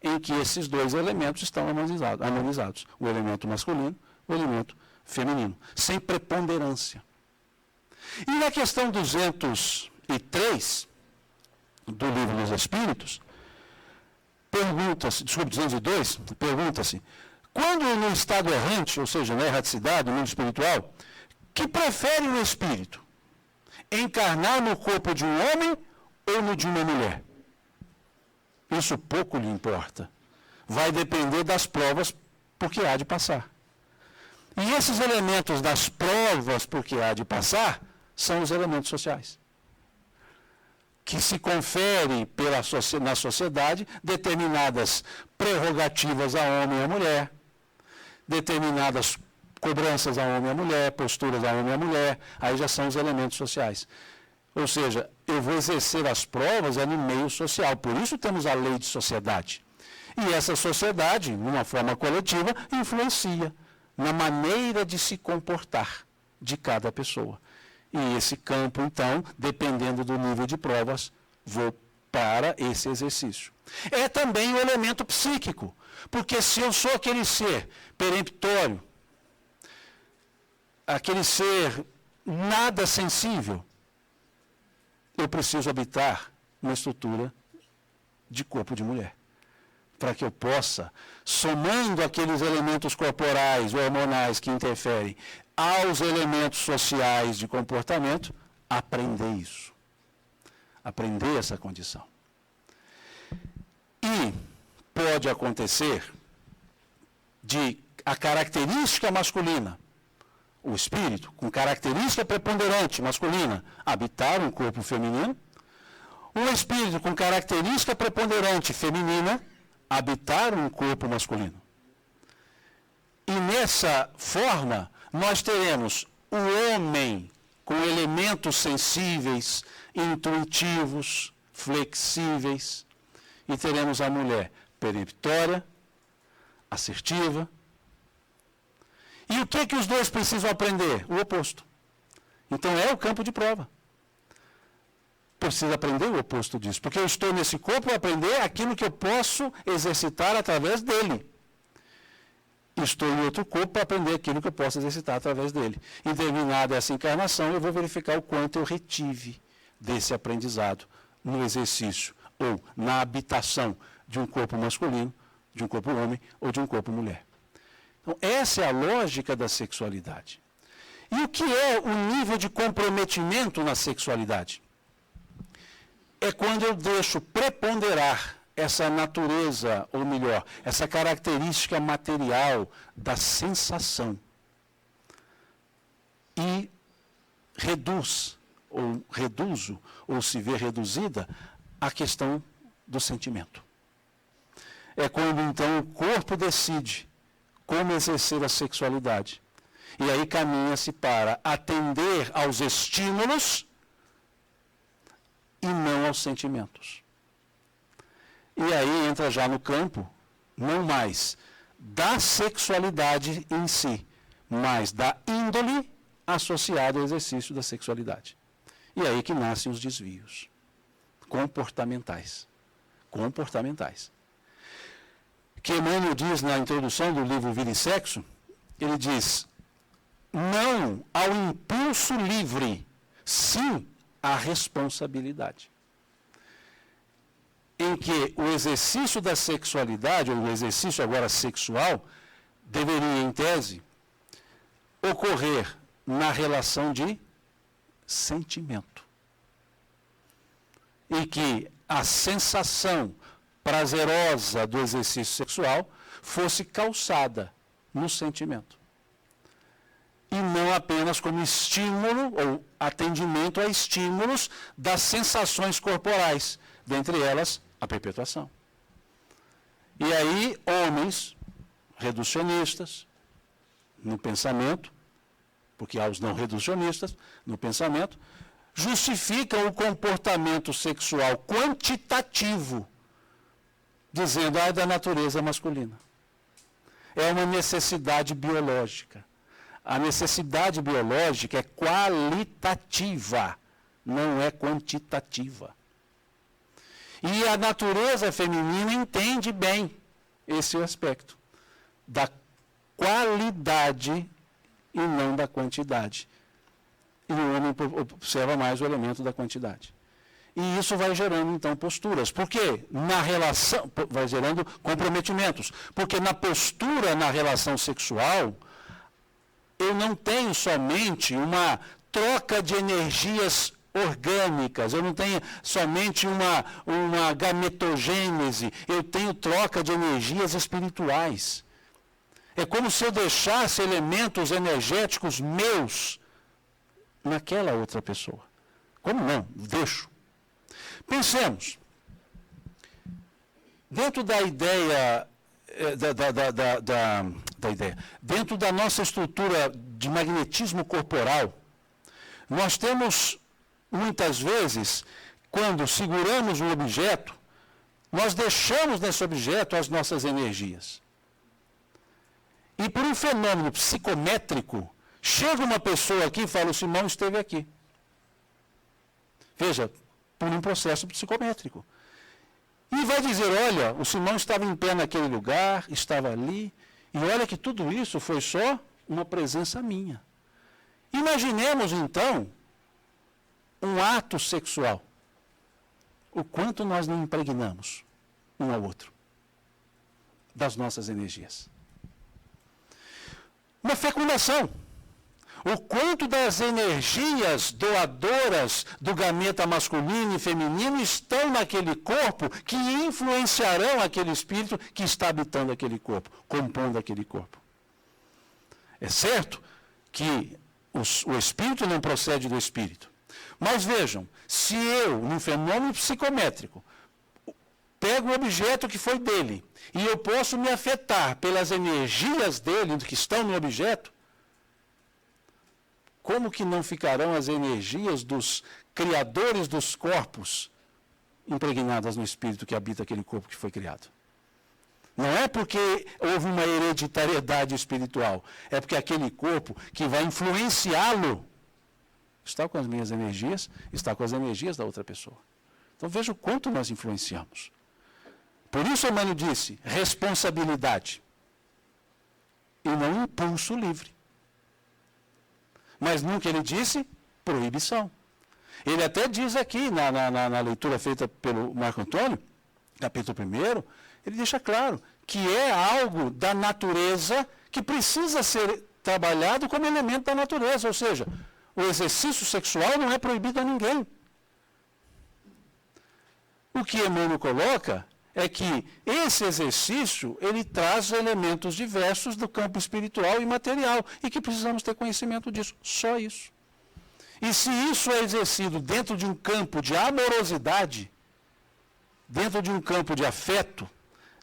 F: em que esses dois elementos estão harmonizados. O elemento masculino, o elemento feminino, sem preponderância. E na questão 203 do Livro dos Espíritos, pergunta-se, 202, pergunta-se, quando no estado errante, ou seja, na erraticidade, no mundo espiritual, que prefere o espírito? Encarnar no corpo de um homem ou no de uma mulher? Isso pouco lhe importa. Vai depender das provas por que há de passar. E esses elementos das provas por que há de passar são os elementos sociais, que se confere na sociedade determinadas prerrogativas a homem e a mulher, determinadas cobranças a homem e a mulher, posturas a homem e a mulher, aí já são os elementos sociais. Ou seja, eu vou exercer as provas no meio social, por isso temos a lei de sociedade. E essa sociedade, numa forma coletiva, influencia na maneira de se comportar de cada pessoa. E esse campo, então, dependendo do nível de provas, vou para esse exercício. É também o elemento psíquico, porque se eu sou aquele ser peremptório, aquele ser nada sensível, eu preciso habitar uma estrutura de corpo de mulher, para que eu possa, somando aqueles elementos corporais ou hormonais que interferem aos elementos sociais de comportamento, aprender isso. Aprender essa condição. E pode acontecer de a característica masculina, o espírito, com característica preponderante masculina, habitar um corpo feminino, um espírito com característica preponderante feminina, habitar um corpo masculino. E nessa forma, nós teremos o homem com elementos sensíveis, intuitivos, flexíveis, e teremos a mulher peremptória, assertiva. E o que os dois precisam aprender? O oposto. Então é o campo de prova. Precisa aprender o oposto disso, porque eu estou nesse corpo para aprender aquilo que eu posso exercitar através dele. Estou em outro corpo para aprender aquilo que eu posso exercitar através dele. Em terminada essa encarnação, eu vou verificar o quanto eu retive desse aprendizado no exercício ou na habitação de um corpo masculino, de um corpo homem ou de um corpo mulher. Então, essa é a lógica da sexualidade. E o que é o nível de comprometimento na sexualidade? É quando eu deixo preponderar essa natureza, ou melhor, essa característica material da sensação e reduzo, ou se vê reduzida, a questão do sentimento. É quando, então, o corpo decide como exercer a sexualidade. E aí caminha-se para atender aos estímulos e não aos sentimentos. E aí entra já no campo, não mais da sexualidade em si, mas da índole associada ao exercício da sexualidade. E aí que nascem os desvios comportamentais. Que Emmanuel diz na introdução do livro Vida e Sexo, ele diz, não ao impulso livre, sim à responsabilidade. Em que o exercício da sexualidade, ou o exercício agora sexual, deveria, em tese, ocorrer na relação de sentimento. E que a sensação prazerosa do exercício sexual fosse calçada no sentimento. E não apenas como estímulo ou atendimento a estímulos das sensações corporais, dentre elas a perpetuação. E aí, homens reducionistas no pensamento, porque há os não reducionistas no pensamento, justificam o comportamento sexual quantitativo, dizendo, é da natureza masculina. É uma necessidade biológica. A necessidade biológica é qualitativa, não é quantitativa. E a natureza feminina entende bem esse aspecto da qualidade e não da quantidade. E o homem observa mais o elemento da quantidade. E isso vai gerando, então, posturas. Por quê? Na relação, vai gerando comprometimentos. Porque na postura, na relação sexual, eu não tenho somente uma troca de energias orgânicas, eu não tenho somente uma gametogênese, eu tenho troca de energias espirituais. É como se eu deixasse elementos energéticos meus naquela outra pessoa. Como não? Deixo. Pensemos. Dentro da ideia, dentro da nossa estrutura de magnetismo corporal, nós temos, muitas vezes, quando seguramos um objeto, nós deixamos nesse objeto as nossas energias. E por um fenômeno psicométrico, chega uma pessoa aqui e fala, o Simão esteve aqui. Veja, por um processo psicométrico. E vai dizer, olha, o Simão estava em pé naquele lugar, estava ali, e olha que tudo isso foi só uma presença minha. Imaginemos, então, um ato sexual. O quanto nós não impregnamos um ao outro das nossas energias. Uma fecundação. O quanto das energias doadoras do gameta masculino e feminino estão naquele corpo que influenciarão aquele espírito que está habitando aquele corpo, compondo aquele corpo. É certo que o espírito não procede do espírito. Mas vejam, se eu, num fenômeno psicométrico, pego um objeto que foi dele e eu posso me afetar pelas energias dele que estão no objeto, como que não ficarão as energias dos criadores dos corpos impregnadas no espírito que habita aquele corpo que foi criado? Não é porque houve uma hereditariedade espiritual, é porque aquele corpo que vai influenciá-lo está com as minhas energias, está com as energias da outra pessoa. Então veja o quanto nós influenciamos. Por isso Emmanuel disse, responsabilidade e não impulso livre. Mas nunca ele disse proibição. Ele até diz aqui, na leitura feita pelo Marco Antônio, capítulo 1, ele deixa claro que é algo da natureza que precisa ser trabalhado como elemento da natureza. Ou seja, o exercício sexual não é proibido a ninguém. O que Emmanuel coloca é que esse exercício, ele traz elementos diversos do campo espiritual e material, e que precisamos ter conhecimento disso. Só isso. E se isso é exercido dentro de um campo de amorosidade, dentro de um campo de afeto,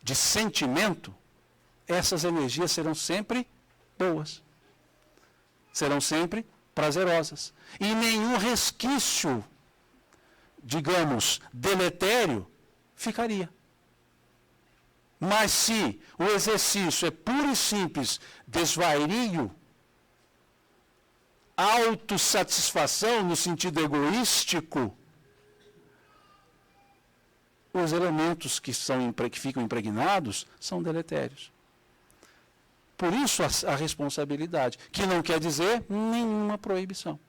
F: de sentimento, essas energias serão sempre boas. Serão sempre prazerosas. E nenhum resquício, digamos, deletério, ficaria. Mas se o exercício é puro e simples desvario, autossatisfação no sentido egoístico, os elementos que ficam impregnados são deletérios. Por isso a responsabilidade, que não quer dizer nenhuma proibição.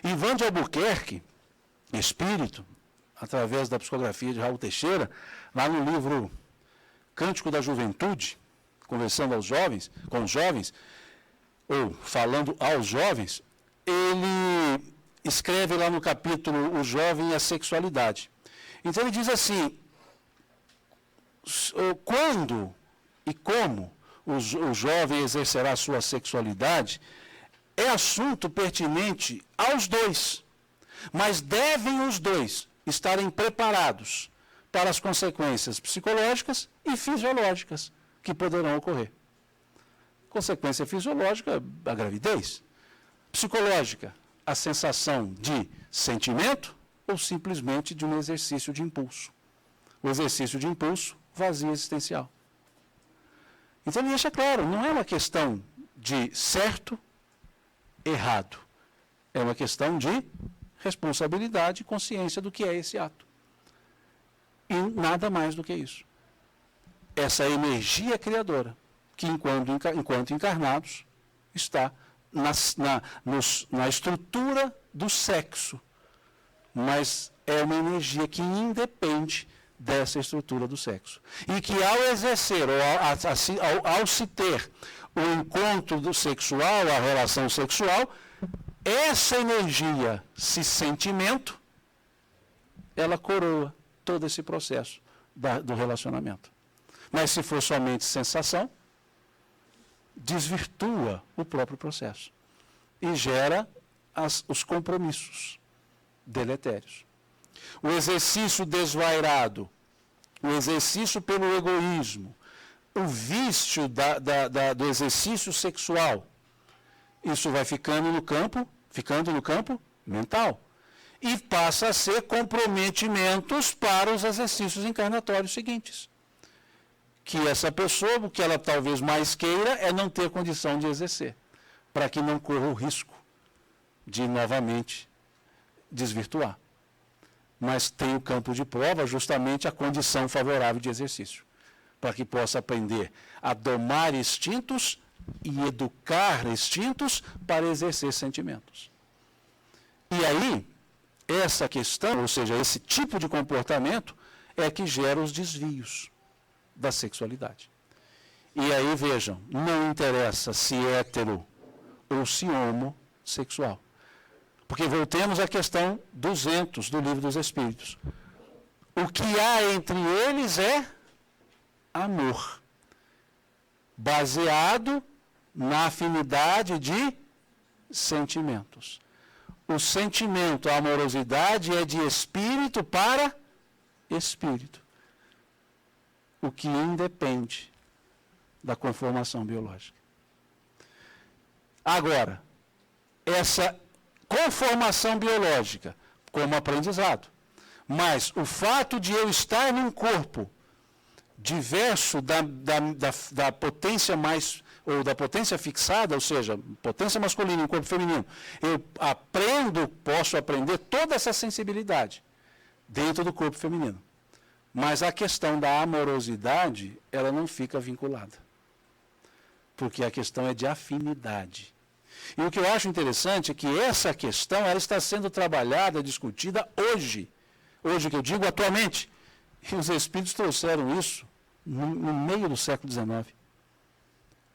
F: Ivan de Albuquerque, espírito, através da psicografia de Raul Teixeira, lá no livro Cântico da Juventude, conversando com os jovens, ou falando aos jovens, ele escreve lá no capítulo O Jovem e a Sexualidade. Então ele diz assim, quando e como o jovem exercerá a sua sexualidade, é assunto pertinente aos dois, mas devem os dois estarem preparados para as consequências psicológicas e fisiológicas que poderão ocorrer. Consequência fisiológica, a gravidez. Psicológica, a sensação de sentimento ou simplesmente de um exercício de impulso. O exercício de impulso, vazio existencial. Então ele deixa claro, não é uma questão de certo, errado. É uma questão de responsabilidade e consciência do que é esse ato. E nada mais do que isso. Essa energia criadora, que enquanto encarnados, está na estrutura do sexo, mas é uma energia que independe dessa estrutura do sexo. E que ao exercer, ou ao se ter o encontro sexual, a relação sexual, essa energia, esse sentimento, ela coroa todo esse processo do relacionamento. Mas se for somente sensação, desvirtua o próprio processo e gera os compromissos deletérios. O exercício desvairado, o exercício pelo egoísmo, o vício do exercício sexual, isso vai ficando no campo mental. E passa a ser comprometimentos para os exercícios encarnatórios seguintes. Que essa pessoa, o que ela talvez mais queira, é não ter condição de exercer, para que não corra o risco de novamente desvirtuar. Mas tem o campo de prova justamente a condição favorável de exercício, para que possa aprender a domar instintos e educar instintos para exercer sentimentos. E aí, essa questão, ou seja, esse tipo de comportamento, é que gera os desvios da sexualidade. E aí, vejam, não interessa se hétero ou se homossexual. Porque voltemos à questão 200 do Livro dos Espíritos. O que há entre eles é amor, baseado na afinidade de sentimentos. O sentimento, a amorosidade é de espírito para espírito, o que independe da conformação biológica. Agora, essa conformação biológica como aprendizado, mas o fato de eu estar num corpo diverso da potência mais, ou da potência fixada, ou seja, potência masculina e corpo feminino, eu posso aprender toda essa sensibilidade dentro do corpo feminino. Mas a questão da amorosidade, ela não fica vinculada. Porque a questão é de afinidade. E o que eu acho interessante é que essa questão ela está sendo trabalhada, discutida hoje. Hoje que eu digo atualmente. E os Espíritos trouxeram isso no meio do século XIX.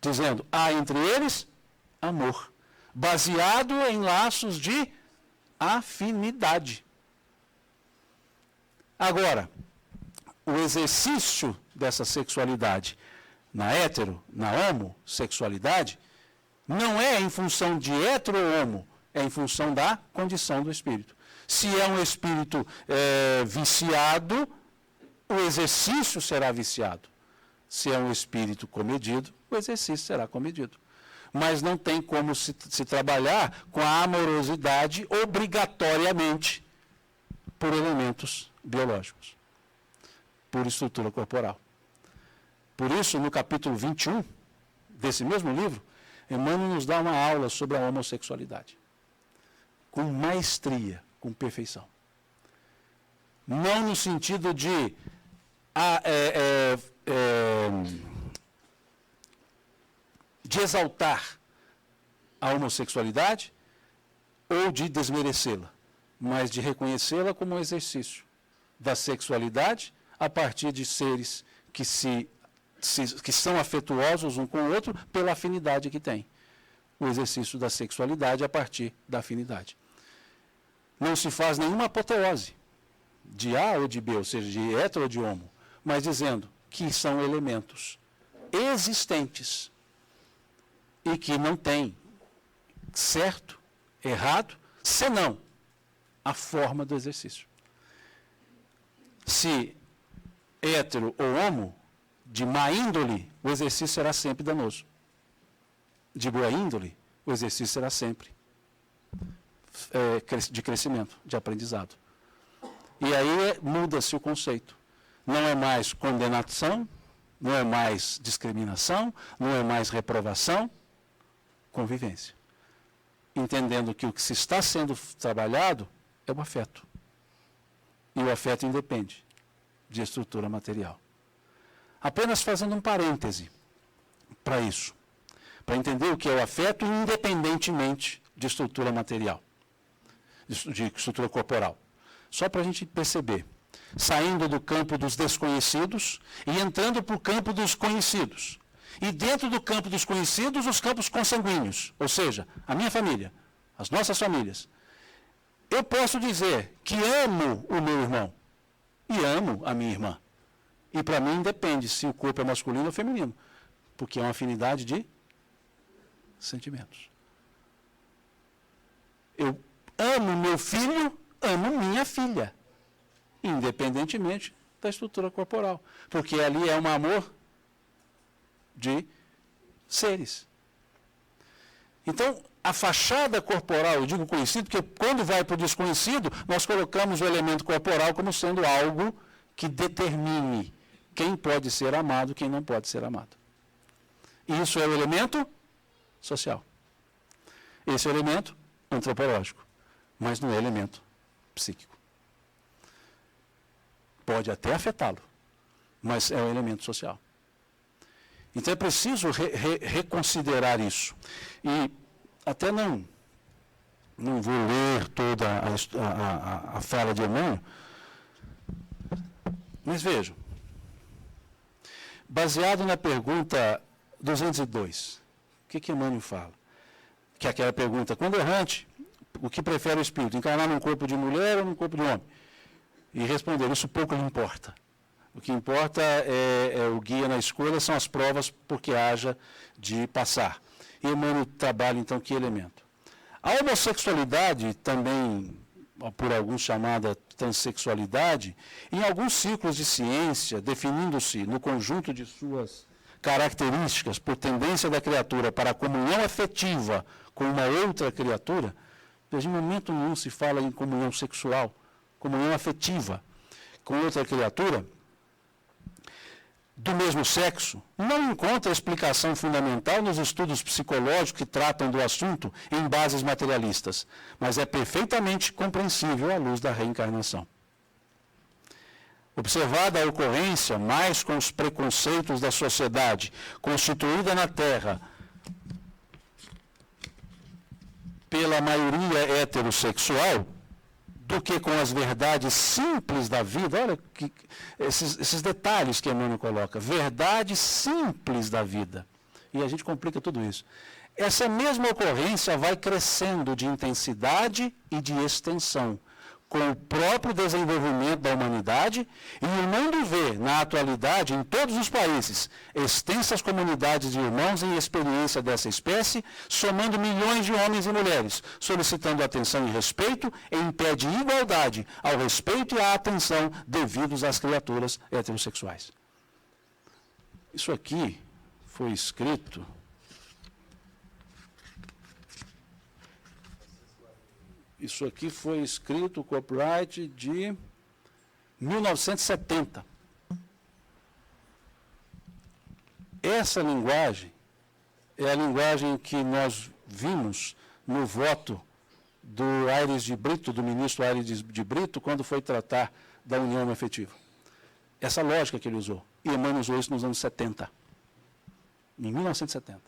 F: Dizendo, há entre eles amor, baseado em laços de afinidade. Agora, o exercício dessa sexualidade na homossexualidade, não é em função de hétero ou homo, é em função da condição do espírito. Se é um espírito viciado, o exercício será viciado. Se é um espírito comedido, o exercício será comedido. Mas não tem como se trabalhar com a amorosidade obrigatoriamente por elementos biológicos, por estrutura corporal. Por isso, no capítulo 21 desse mesmo livro, Emmanuel nos dá uma aula sobre a homossexualidade, com maestria, com perfeição. Não no sentido de exaltar a homossexualidade ou de desmerecê-la, mas de reconhecê-la como um exercício da sexualidade a partir de seres que são afetuosos um com o outro pela afinidade que têm. O exercício da sexualidade a partir da afinidade. Não se faz nenhuma apoteose de A ou de B, ou seja, de hétero ou de homo, mas dizendo que são elementos existentes e que não tem certo, errado, senão a forma do exercício. Se hétero ou homo, de má índole, o exercício será sempre danoso. De boa índole, o exercício será sempre de crescimento, de aprendizado. E aí muda-se o conceito. Não é mais condenação, não é mais discriminação, não é mais reprovação, convivência. Entendendo que o que se está sendo trabalhado é o afeto. E o afeto independe de estrutura material. Apenas fazendo um parêntese para isso, para entender o que é o afeto independentemente de estrutura material, de estrutura corporal. Só para a gente perceber, saindo do campo dos desconhecidos e entrando para o campo dos conhecidos. E dentro do campo dos conhecidos, os campos consanguíneos, ou seja, a minha família, as nossas famílias. Eu posso dizer que amo o meu irmão e amo a minha irmã. E para mim independe se o corpo é masculino ou feminino, porque é uma afinidade de sentimentos. Eu amo meu filho, amo minha filha, independentemente da estrutura corporal, porque ali é um amor de seres. Então, a fachada corporal, eu digo conhecido, porque quando vai para o desconhecido, nós colocamos o elemento corporal como sendo algo que determine quem pode ser amado, quem não pode ser amado. Isso é o elemento social. Esse é o elemento antropológico, mas não é elemento psíquico. Pode até afetá-lo, mas é um elemento social. Então é preciso reconsiderar isso. E até não vou ler toda a fala de Emmanuel, mas vejam, baseado na pergunta 202, o que Emmanuel fala? Que é aquela pergunta, quando errante, o que prefere o espírito, encarnar num corpo de mulher ou num corpo de homem? E responder, isso pouco lhe importa. O que importa é o guia na escolha, são as provas porque haja de passar. E Emmanuel trabalha, então, que elemento? A homossexualidade, também por alguns chamada transexualidade, em alguns ciclos de ciência, definindo-se no conjunto de suas características por tendência da criatura para a comunhão afetiva com uma outra criatura, em momento nenhum se fala em comunhão sexual, comunhão afetiva com outra criatura do mesmo sexo, não encontra explicação fundamental nos estudos psicológicos que tratam do assunto em bases materialistas, mas é perfeitamente compreensível à luz da reencarnação. Observada a ocorrência, mais com os preconceitos da sociedade constituída na Terra pela maioria heterossexual, do que com as verdades simples da vida. Olha esses detalhes que Emmanuel coloca. Verdades simples da vida. E a gente complica tudo isso. Essa mesma ocorrência vai crescendo de intensidade e de extensão, com o próprio desenvolvimento da humanidade, e o mundo vê, na atualidade, em todos os países, extensas comunidades de irmãos em experiência dessa espécie, somando milhões de homens e mulheres, solicitando atenção e respeito em pé de igualdade ao respeito e à atenção devidos às criaturas heterossexuais. Isso aqui foi escrito o copyright de 1970. Essa linguagem é a linguagem que nós vimos no voto do Aires de Brito, do ministro Aires de Brito, quando foi tratar da união afetiva. Essa lógica que ele usou. E Emmanuel usou isso nos anos 70. Em 1970.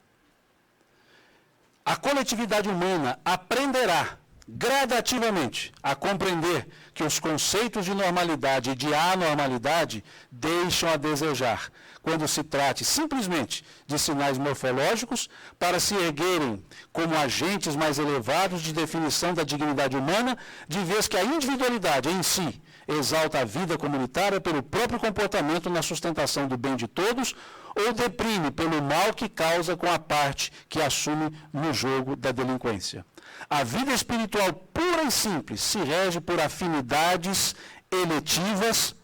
F: A coletividade humana aprenderá gradativamente a compreender que os conceitos de normalidade e de anormalidade deixam a desejar, quando se trate simplesmente de sinais morfológicos para se erguerem como agentes mais elevados de definição da dignidade humana, de vez que a individualidade em si exalta a vida comunitária pelo próprio comportamento na sustentação do bem de todos, ou deprime pelo mal que causa com a parte que assume no jogo da delinquência. A vida espiritual pura e simples se rege por afinidades eletivas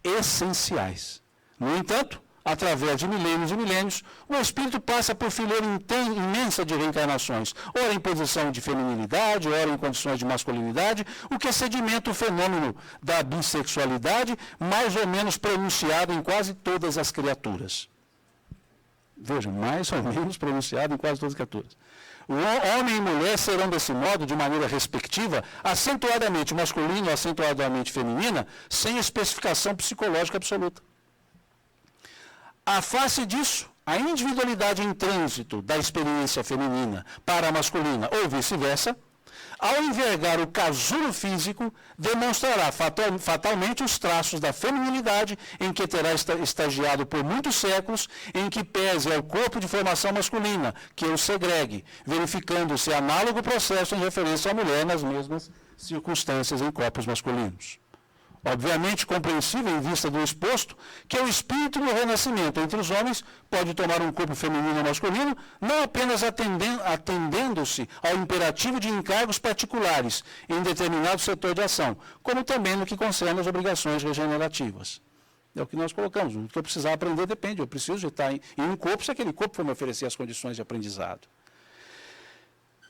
F: essenciais. No entanto, através de milênios e milênios, o espírito passa por fileira imensa de reencarnações, ora em posição de feminilidade, ora em condições de masculinidade, o que sedimenta o fenômeno da bissexualidade, mais ou menos pronunciado em quase todas as criaturas. Vejam, mais ou menos pronunciado em quase todas as criaturas. O homem e mulher serão desse modo, de maneira respectiva, acentuadamente masculina ou acentuadamente feminina, sem especificação psicológica absoluta. A face disso, a individualidade em trânsito da experiência feminina para a masculina ou vice-versa, ao envergar o casulo físico, demonstrará fatalmente os traços da feminilidade em que terá estagiado por muitos séculos, em que pese ao corpo de formação masculina, que o segregue, verificando-se análogo processo em referência à mulher nas mesmas circunstâncias em corpos masculinos. Obviamente compreensível em vista do exposto que o espírito no renascimento entre os homens pode tomar um corpo feminino ou masculino, não apenas atendendo-se ao imperativo de encargos particulares em determinado setor de ação, como também no que concerne às obrigações regenerativas. É o que nós colocamos. O que eu precisar aprender depende. Eu preciso estar em um corpo se aquele corpo for me oferecer as condições de aprendizado.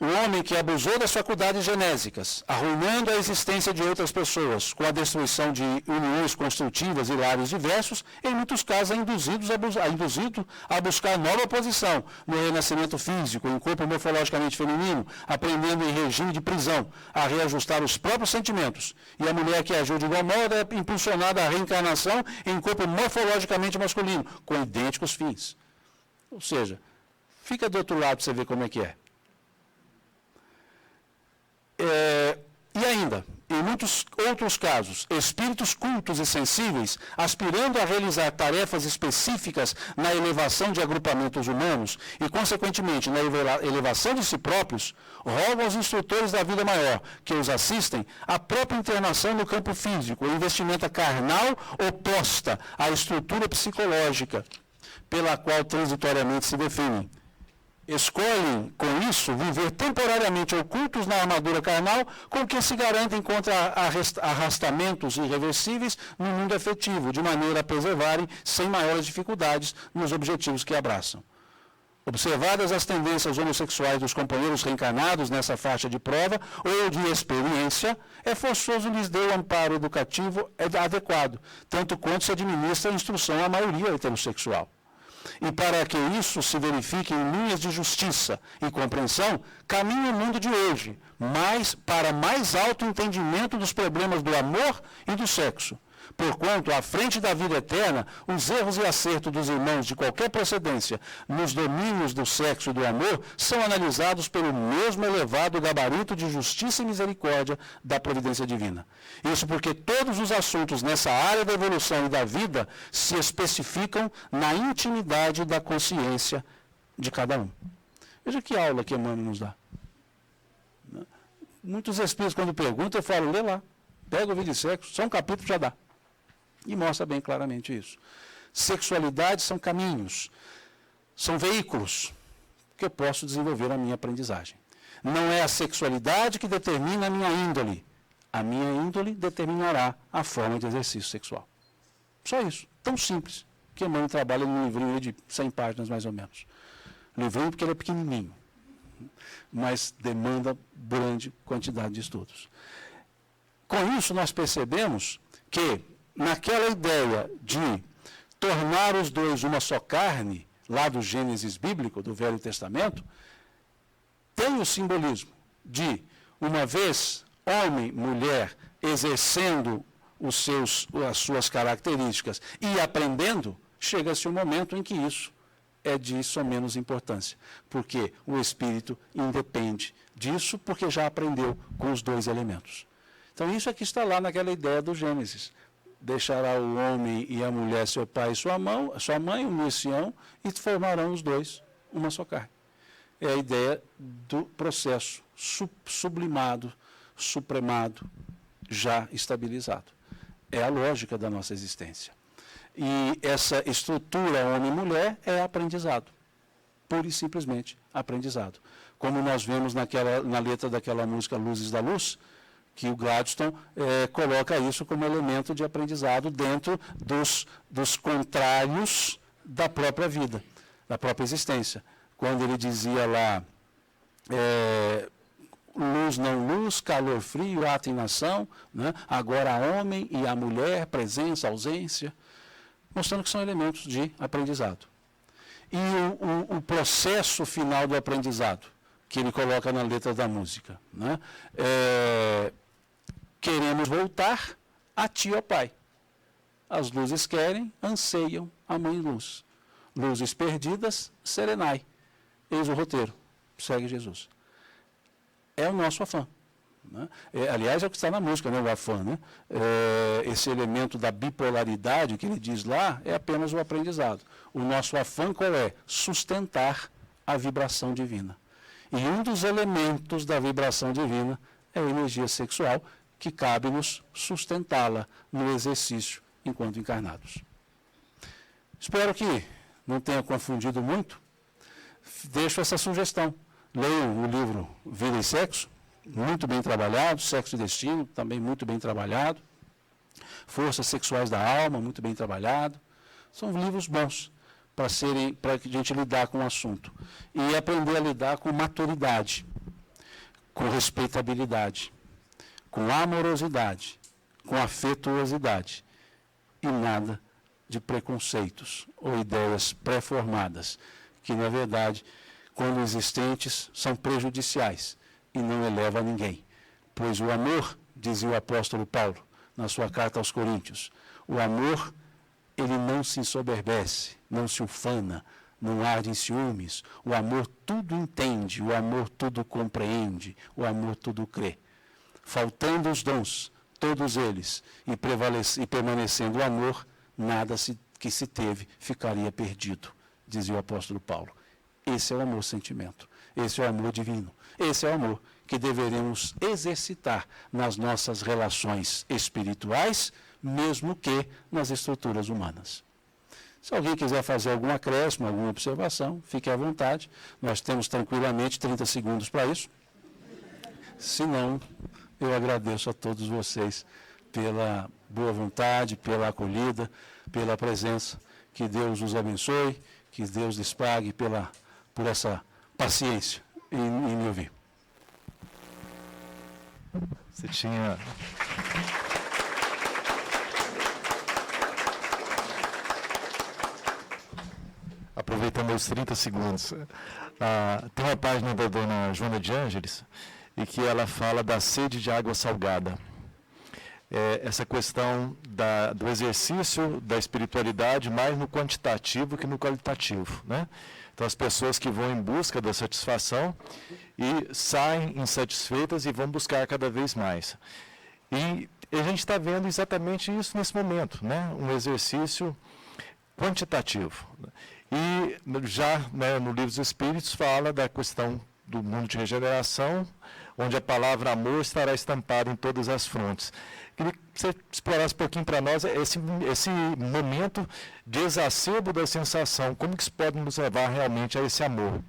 F: O homem que abusou das faculdades genésicas, arruinando a existência de outras pessoas, com a destruição de uniões construtivas e lares diversos, em muitos casos é induzido a buscar nova posição no renascimento físico, em corpo morfologicamente feminino, aprendendo em regime de prisão, a reajustar os próprios sentimentos. E a mulher que agiu de igual modo é impulsionada à reencarnação em corpo morfologicamente masculino, com idênticos fins. Ou seja, fica do outro lado para você ver como é que é. E ainda, em muitos outros casos, espíritos cultos e sensíveis, aspirando a realizar tarefas específicas na elevação de agrupamentos humanos e, consequentemente, na elevação de si próprios, rogam aos instrutores da vida maior, que os assistem, a própria internação no campo físico, a investimenta carnal oposta à estrutura psicológica, pela qual transitoriamente se definem. Escolhem, com isso, viver temporariamente ocultos na armadura carnal, com que se garantem contra arrastamentos irreversíveis no mundo efetivo, de maneira a preservarem sem maiores dificuldades nos objetivos que abraçam. Observadas as tendências homossexuais dos companheiros reencarnados nessa faixa de prova ou de experiência, é forçoso lhes dar o amparo educativo adequado, tanto quanto se administra a instrução à maioria heterossexual. E para que isso se verifique em linhas de justiça e compreensão, caminha o mundo de hoje, para mais alto entendimento dos problemas do amor e do sexo. Porquanto, à frente da vida eterna, os erros e acertos dos irmãos de qualquer procedência nos domínios do sexo e do amor são analisados pelo mesmo elevado gabarito de justiça e misericórdia da providência divina. Isso porque todos os assuntos nessa área da evolução e da vida se especificam na intimidade da consciência de cada um. Veja que aula que Emmanuel nos dá. Muitos espíritos, quando perguntam, eu falo, lê lá, pega o Vida e Sexo, só um capítulo já dá. E mostra bem claramente isso. Sexualidade são caminhos, são veículos que eu posso desenvolver a minha aprendizagem. Não é a sexualidade que determina a minha índole. A minha índole determinará a forma de exercício sexual. Só isso. Tão simples. Que Emmanuel trabalha num livrinho de 100 páginas, mais ou menos. Livrinho porque ele é pequenininho, mas demanda grande quantidade de estudos. Com isso, nós percebemos que naquela ideia de tornar os dois uma só carne, lá do Gênesis bíblico, do Velho Testamento, tem o simbolismo de, uma vez, homem, mulher, exercendo as suas características e aprendendo, chega-se um momento em que isso é de só menos importância, porque o espírito independe disso, porque já aprendeu com os dois elementos. Então, isso aqui está lá naquela ideia do Gênesis. Deixará o homem e a mulher seu pai e sua mãe, unir-se-ão, e formarão os dois uma só carne. É a ideia do processo sublimado, supremado, já estabilizado. É a lógica da nossa existência. E essa estrutura homem e mulher é aprendizado. Pura e simplesmente aprendizado. Como nós vemos na letra daquela música Luzes da Luz, que o Gladstone coloca isso como elemento de aprendizado dentro dos contrários da própria vida, da própria existência. Quando ele dizia lá, luz não luz, calor frio, ato e nação, né? Agora há homem e a mulher, presença, ausência, mostrando que são elementos de aprendizado. E o processo final do aprendizado, que ele coloca na letra da música, né? Queremos voltar a ti, ó Pai. As luzes querem, anseiam a mãe luz. Luzes perdidas, serenai. Eis o roteiro. Segue Jesus. É o nosso afã. Né? Aliás, é o que está na música, né? O afã. Né? Esse elemento da bipolaridade que ele diz lá é apenas o aprendizado. O nosso afã qual é? Sustentar a vibração divina. E um dos elementos da vibração divina é a energia sexual, que cabe-nos sustentá-la no exercício enquanto encarnados. Espero que não tenha confundido muito. Deixo essa sugestão. Leiam o livro Vida e Sexo, muito bem trabalhado, Sexo e Destino, também muito bem trabalhado. Forças Sexuais da Alma, muito bem trabalhado. São livros bons para a gente lidar com o assunto. E aprender a lidar com maturidade, com respeitabilidade, com amorosidade, com afetuosidade e nada de preconceitos ou ideias pré-formadas, que na verdade, quando existentes, são prejudiciais e não elevam ninguém. Pois o amor, dizia o apóstolo Paulo na sua carta aos Coríntios, o amor, ele não se ensoberbece, não se ufana, não arde em ciúmes. O amor tudo entende, o amor tudo compreende, o amor tudo crê. Faltando os dons, todos eles, e permanecendo o amor, nada que se teve ficaria perdido, dizia o apóstolo Paulo. Esse é o amor-sentimento, esse é o amor divino, esse é o amor que deveremos exercitar nas nossas relações espirituais, mesmo que nas estruturas humanas. Se alguém quiser fazer algum acréscimo, alguma observação, fique à vontade. Nós temos tranquilamente 30 segundos para isso. Se não, eu agradeço a todos vocês pela boa vontade, pela acolhida, pela presença. Que Deus os abençoe, que Deus lhes pague por essa paciência em me ouvir.
E: Você tinha... Aproveitando os 30 segundos, tem uma página da dona Joana de Ângeles, e que ela fala da sede de água salgada. Essa questão do exercício da espiritualidade mais no quantitativo que no qualitativo, né? Então, as pessoas que vão em busca da satisfação e saem insatisfeitas e vão buscar cada vez mais. E a gente está vendo exatamente isso nesse momento, né? Um exercício quantitativo. E já, né, no Livro dos Espíritos fala da questão do mundo de regeneração, onde a palavra amor estará estampada em todas as frontes. Queria que você explorasse um pouquinho para nós esse momento de exacerbo da sensação, como que isso pode nos levar realmente a esse amor?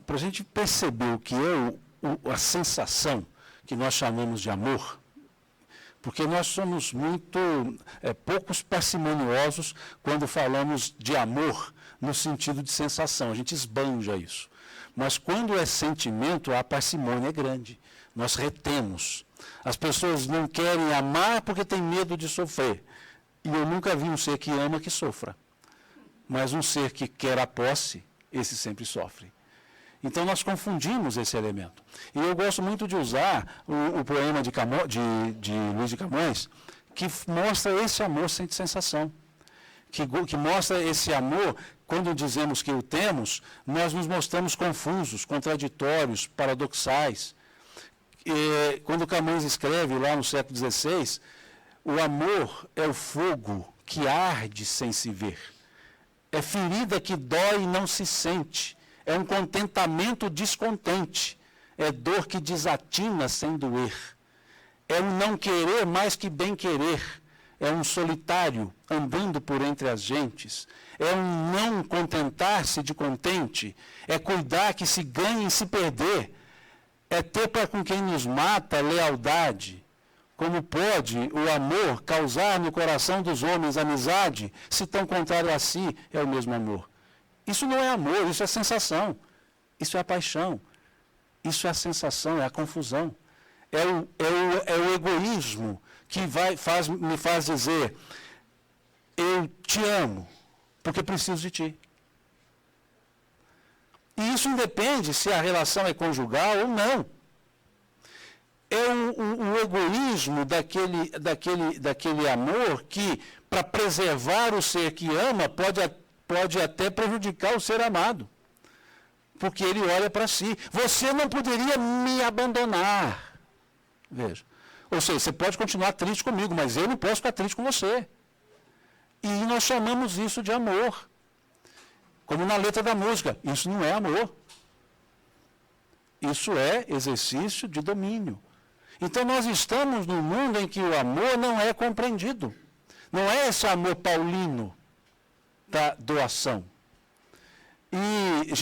F: Para a gente perceber o que é a sensação que nós chamamos de amor, porque nós somos poucos parcimoniosos quando falamos de amor no sentido de sensação, a gente esbanja isso. Mas quando é sentimento, a parcimônia é grande. Nós retemos. As pessoas não querem amar porque têm medo de sofrer. E eu nunca vi um ser que ama que sofra. Mas um ser que quer a posse, esse sempre sofre. Então nós confundimos esse elemento. E eu gosto muito de usar o poema de Luiz de Camões, que mostra esse amor sem sensação. Que mostra esse amor, quando dizemos que o temos, nós nos mostramos confusos, contraditórios, paradoxais. E, quando Camões escreve lá no século XVI, o amor é o fogo que arde sem se ver. É ferida que dói e não se sente. É um contentamento descontente. É dor que desatina sem doer. É um não querer mais que bem querer. É um solitário andando por entre as gentes. É um não contentar-se de contente. É cuidar que se ganhe e se perder. é ter para com quem nos mata lealdade. Como pode o amor causar no coração dos homens amizade, se tão contrário a si é o mesmo amor? Isso não é amor, isso é sensação. Isso é a paixão. Isso é a sensação, é a confusão. É o egoísmo que me faz dizer, eu te amo, porque preciso de ti. E isso independe se a relação é conjugal ou não. É o egoísmo daquele amor que, para preservar o ser que ama, pode até prejudicar o ser amado. Porque ele olha para si. Você não poderia me abandonar. Veja. Ou seja, você pode continuar triste comigo, mas eu não posso ficar triste com você. E nós chamamos isso de amor. Como na letra da música. Isso não é amor. Isso é exercício de domínio. Então nós estamos num mundo em que o amor não é compreendido. Não é esse amor paulino da doação. E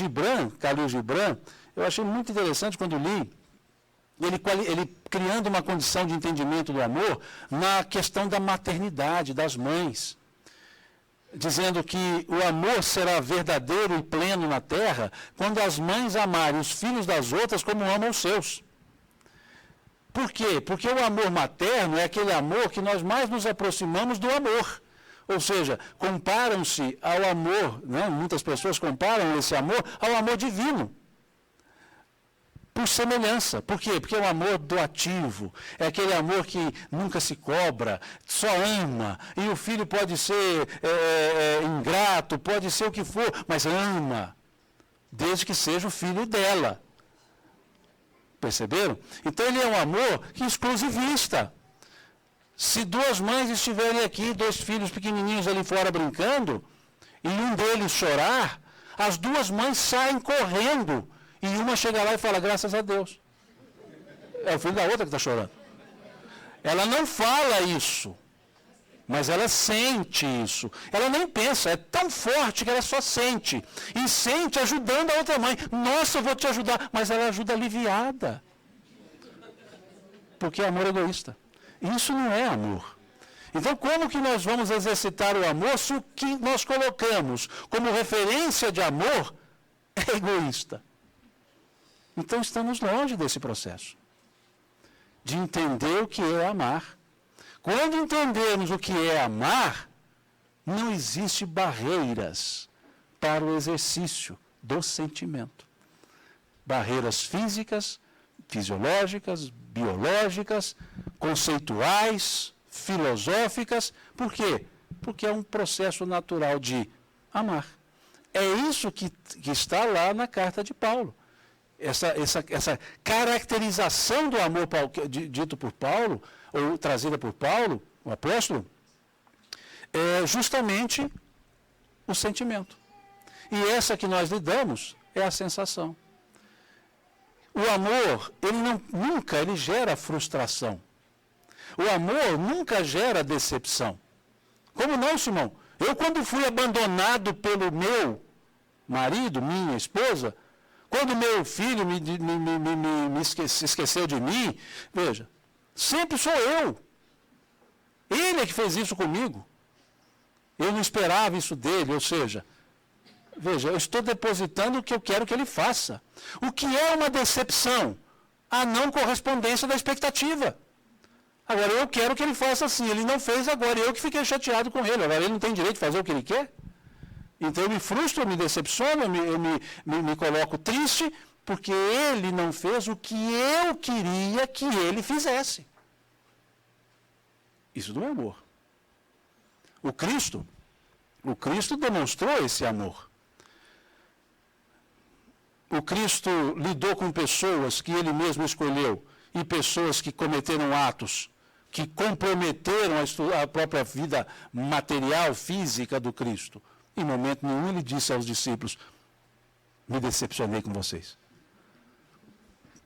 F: Khalil Gibran, eu achei muito interessante quando li, ele criando uma condição de entendimento do amor na questão da maternidade, das mães. Dizendo que o amor será verdadeiro e pleno na terra quando as mães amarem os filhos das outras como amam os seus. Por quê? Porque o amor materno é aquele amor que nós mais nos aproximamos do amor. Ou seja, comparam-se ao amor, né? Muitas pessoas comparam esse amor ao amor divino. Por semelhança. Por quê? Porque é um amor doativo. É aquele amor que nunca se cobra, só ama. E o filho pode ser ingrato, pode ser o que for, mas ama. Desde que seja o filho dela. Perceberam? Então ele é um amor exclusivista. Se duas mães estiverem aqui, dois filhos pequenininhos ali fora brincando, e um deles chorar, as duas mães saem correndo. E uma chega lá e fala, graças a Deus. É o filho da outra que está chorando. Ela não fala isso, mas ela sente isso. Ela nem pensa, é tão forte que ela só sente. E sente ajudando a outra mãe. Nossa, eu vou te ajudar. Mas ela ajuda aliviada. Porque é amor egoísta. Isso não é amor. Então, como que nós vamos exercitar o amor se o que nós colocamos como referência de amor é egoísta? Então, estamos longe desse processo. De entender o que é amar. Quando entendemos o que é amar, não existe barreiras para o exercício do sentimento. Barreiras físicas, fisiológicas, biológicas, conceituais, filosóficas. Por quê? Porque é um processo natural de amar. É isso que está lá na carta de Paulo. Essa caracterização do amor dito por Paulo, ou trazida por Paulo, o apóstolo, é justamente o sentimento. E essa que nós lidamos é a sensação. O amor, ele gera frustração. O amor nunca gera decepção. Como não, Simão? Eu, quando fui abandonado pelo meu marido, minha esposa, quando meu filho se esqueceu de mim, veja, sempre sou eu. Ele é que fez isso comigo. Eu não esperava isso dele, ou seja, veja, eu estou depositando o que eu quero que ele faça. O que é uma decepção? A não correspondência da expectativa. Agora, eu quero que ele faça assim, ele não fez agora, eu que fiquei chateado com ele. Agora, ele não tem direito de fazer o que ele quer? Então, eu me frustro, eu me decepciono, eu me coloco triste, porque ele não fez o que eu queria que ele fizesse. Isso não é amor. O Cristo demonstrou esse amor. O Cristo lidou com pessoas que ele mesmo escolheu e pessoas que cometeram atos que comprometeram a própria vida material, física do Cristo. Em momento nenhum ele disse aos discípulos, me decepcionei com vocês.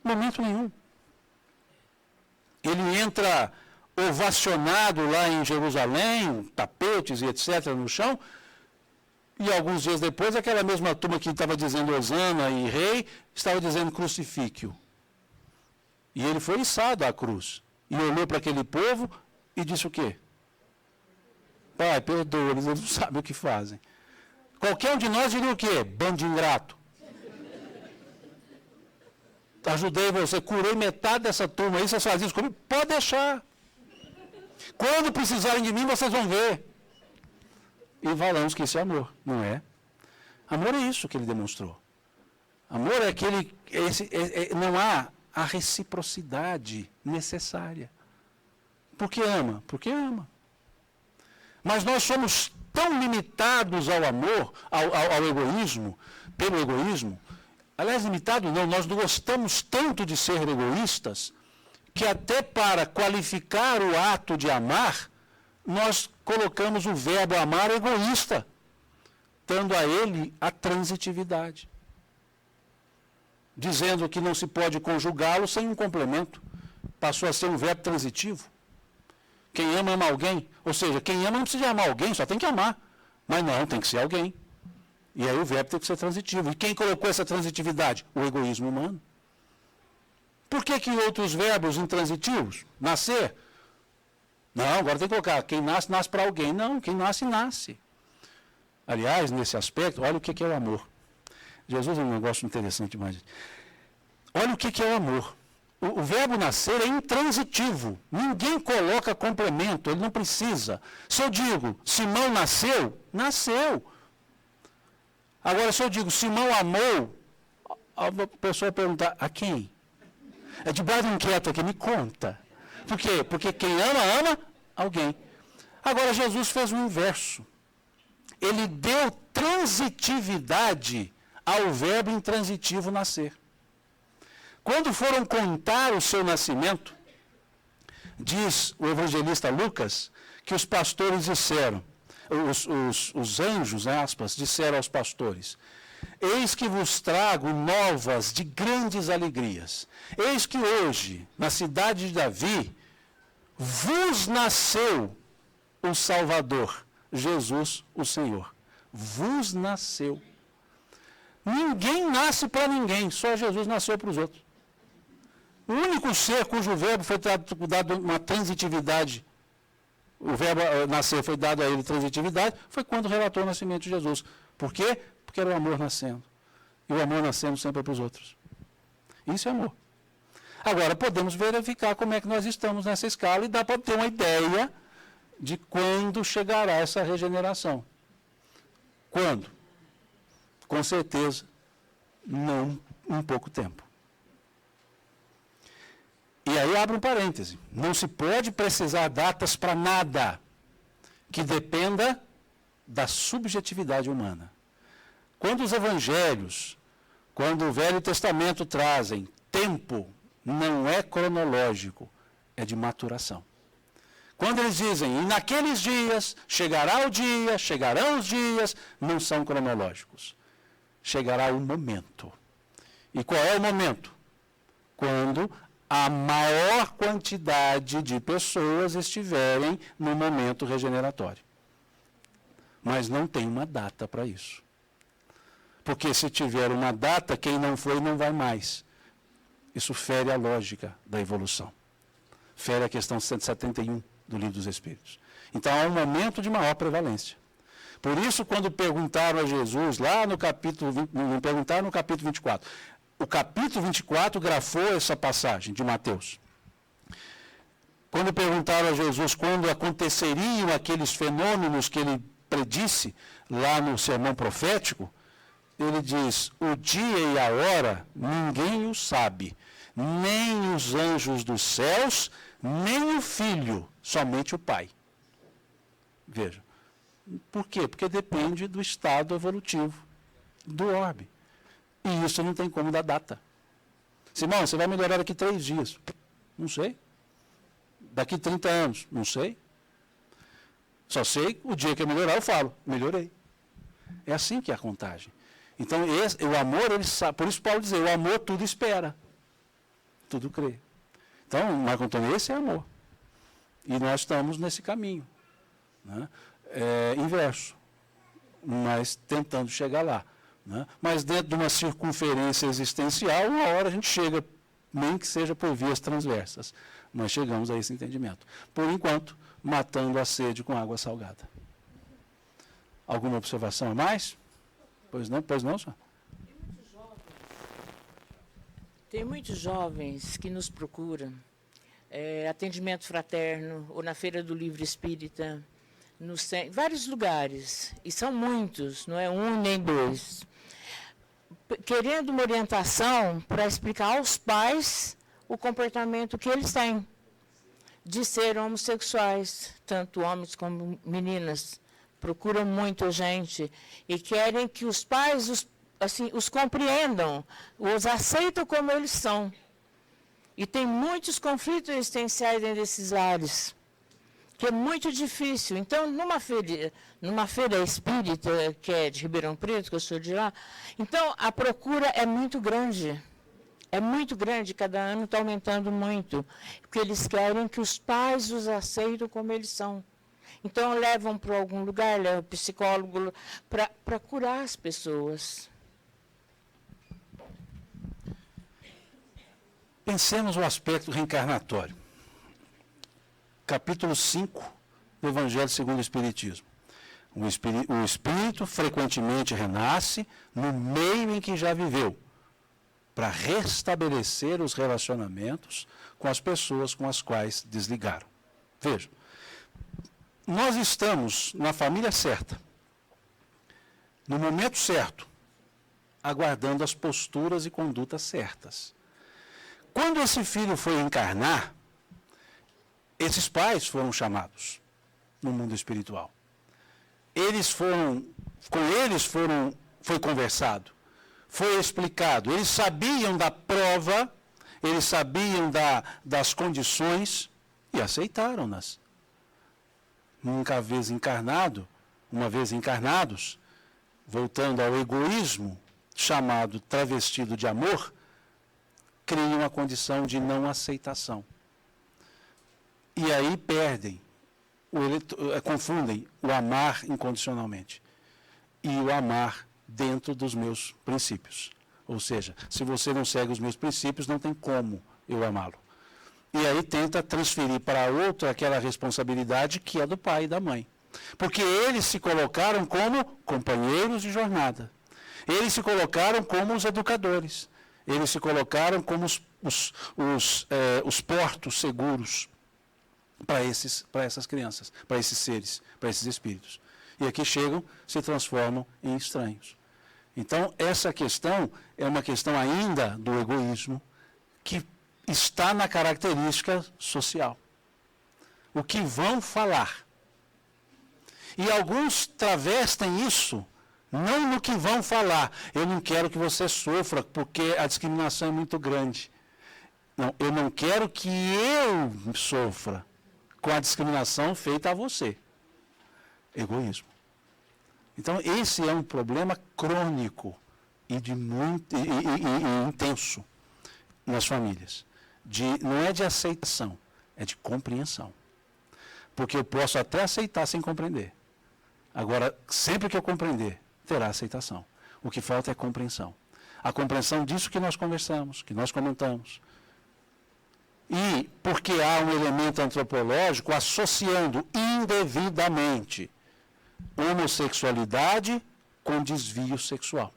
F: Em momento nenhum. Ele entra ovacionado lá em Jerusalém, tapetes e etc. no chão, e alguns dias depois aquela mesma turma que estava dizendo Hosana e rei, estava dizendo crucifique-o. E ele foi içado à cruz. E olhou para aquele povo e disse o quê? Pai, perdoa, eles não sabem o que fazem. Qualquer um de nós diria o quê? Bando de ingrato. Ajudei você, curei metade dessa turma aí, vocês fazem isso comigo? Pode deixar. Quando precisarem de mim, vocês vão ver. E falamos que isso é amor, não é? Amor é isso que ele demonstrou. Amor é aquele, não há a reciprocidade necessária. Por que ama? Porque ama. Mas nós somos tão limitados ao amor, ao egoísmo, pelo egoísmo. Aliás, limitado não, nós gostamos tanto de ser egoístas, que até para qualificar o ato de amar, nós colocamos o verbo amar egoísta, dando a ele a transitividade. Dizendo que não se pode conjugá-lo sem um complemento. Passou a ser um verbo transitivo. Quem ama, ama alguém. Ou seja, quem ama não precisa amar alguém, só tem que amar. Mas não, tem que ser alguém. E aí o verbo tem que ser transitivo. E quem colocou essa transitividade? O egoísmo humano. Por que outros verbos intransitivos? Nascer? Não, agora tem que colocar. Quem nasce, nasce para alguém. Não, quem nasce, nasce. Aliás, nesse aspecto, olha o que é o amor. Jesus é um negócio interessante demais. Olha o que é o amor. O verbo nascer é intransitivo. Ninguém coloca complemento, ele não precisa. Se eu digo, Simão nasceu, nasceu. Agora, se eu digo, Simão amou, a pessoa pergunta, a quem? É de baixo inquieto aqui, me conta. Por quê? Porque quem ama, ama alguém. Agora, Jesus fez o inverso. Ele deu transitividade ao verbo intransitivo nascer. Quando foram contar o seu nascimento, diz o evangelista Lucas, que os pastores disseram, os anjos, aspas, disseram aos pastores, eis que vos trago novas de grandes alegrias. Eis que hoje, na cidade de Davi, vos nasceu o Salvador, Jesus o Senhor. Vos nasceu. Ninguém nasce para ninguém, só Jesus nasceu para os outros. O único ser cujo verbo foi dado uma transitividade, o verbo nascer foi dado a ele transitividade, foi quando relatou o nascimento de Jesus. Por quê? Porque era o amor nascendo. E o amor nascendo sempre para os outros. Isso é amor. Agora, podemos verificar como é que nós estamos nessa escala e dá para ter uma ideia de quando chegará essa regeneração. Quando? Com certeza, não em pouco tempo. E aí abre um parêntese. Não se pode precisar datas para nada que dependa da subjetividade humana. Quando os evangelhos, quando o Velho Testamento trazem tempo, não é cronológico, é de maturação. Quando eles dizem, e naqueles dias, chegará o dia, chegarão os dias, não são cronológicos. Chegará o momento. E qual é o momento? Quando a maior quantidade de pessoas estiverem no momento regeneratório. Mas não tem uma data para isso. Porque se tiver uma data, quem não foi não vai mais. Isso fere a lógica da evolução. Fere a questão 171 do Livro dos Espíritos. Então há um momento de maior prevalência. Por isso, quando perguntaram a Jesus, lá no capítulo, não perguntaram no capítulo 24, o capítulo 24 grafou essa passagem de Mateus. Quando perguntaram a Jesus quando aconteceriam aqueles fenômenos que ele predisse lá no sermão profético, ele diz, o dia e a hora ninguém o sabe, nem os anjos dos céus, nem o Filho, somente o Pai. Veja. Por quê? Porque depende do estado evolutivo do orbe. E isso não tem como dar data. Simão, você vai melhorar daqui 3 dias. Não sei. Daqui 30 anos. Não sei. Só sei, o dia que eu melhorar, eu falo. Melhorei. É assim que é a contagem. Então, o amor, ele sabe, por isso Paulo diz, o amor tudo espera. Tudo crê. Então, Marco Antônio, esse é amor. E nós estamos nesse caminho. Né? Inverso. Mas tentando chegar lá. Né? Mas dentro de uma circunferência existencial, uma hora a gente chega nem que seja por vias transversas, mas chegamos a esse entendimento. Por enquanto, matando a sede com água salgada. Alguma observação a mais? Pois não, senhor?
G: Tem muitos jovens que nos procuram, atendimento fraterno, ou na Feira do Livro Espírita, vários lugares, e são muitos, não é um nem dois, querendo uma orientação para explicar aos pais o comportamento que eles têm de ser homossexuais, tanto homens como meninas. Procuram muito a gente e querem que os pais os compreendam, os aceitam como eles são. E tem muitos conflitos existenciais dentro desses lares, que é muito difícil. Então, numa feira espírita, que é de Ribeirão Preto, que eu sou de lá, então a procura é muito grande. É muito grande, cada ano está aumentando muito, porque eles querem que os pais os aceitem como eles são. Então, levam para algum lugar, levam psicólogo, para curar as pessoas.
F: Pensemos no aspecto reencarnatório. Capítulo 5 do Evangelho segundo o Espiritismo. O espírito frequentemente renasce no meio em que já viveu, para restabelecer os relacionamentos com as pessoas com as quais desligaram. Vejam, nós estamos na família certa, no momento certo, aguardando as posturas e condutas certas. Quando esse filho foi encarnar, esses pais foram chamados no mundo espiritual. Foi conversado, foi explicado. Eles sabiam da prova, eles sabiam das condições e aceitaram-nas. Uma vez encarnados, voltando ao egoísmo, chamado travestido de amor, criam uma condição de não aceitação. E aí confundem o amar incondicionalmente e o amar dentro dos meus princípios. Ou seja, se você não segue os meus princípios, não tem como eu amá-lo. E aí tenta transferir para outro aquela responsabilidade que é do pai e da mãe. Porque eles se colocaram como companheiros de jornada. Eles se colocaram como os educadores. Eles se colocaram como os portos seguros para essas crianças, para esses seres, para esses espíritos. E aqui chegam, se transformam em estranhos. Então, essa questão é uma questão ainda do egoísmo, que está na característica social. O que vão falar. E alguns travestem isso, não no que vão falar. Eu não quero que você sofra, porque a discriminação é muito grande. Não, eu não quero que eu sofra com a discriminação feita a você. Egoísmo. Então, esse é um problema crônico e intenso nas famílias. Não é de aceitação, é de compreensão. Porque eu posso até aceitar sem compreender. Agora, sempre que eu compreender, terá aceitação. O que falta é compreensão. A compreensão disso que nós conversamos, que nós comentamos. E porque há um elemento antropológico associando indevidamente homossexualidade com desvio sexual.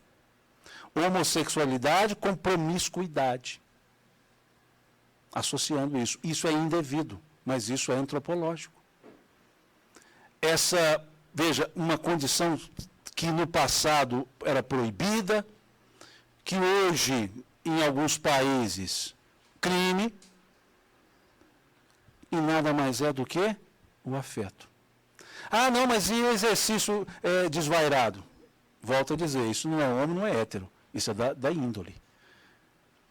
F: Homossexualidade com promiscuidade. Associando isso. Isso é indevido, mas isso é antropológico. Veja, uma condição que no passado era proibida, que hoje, em alguns países, crime, e nada mais é do que o afeto. Ah, não, mas e o exercício desvairado? Volto a dizer, isso não é homem, não é hétero. Isso é da índole.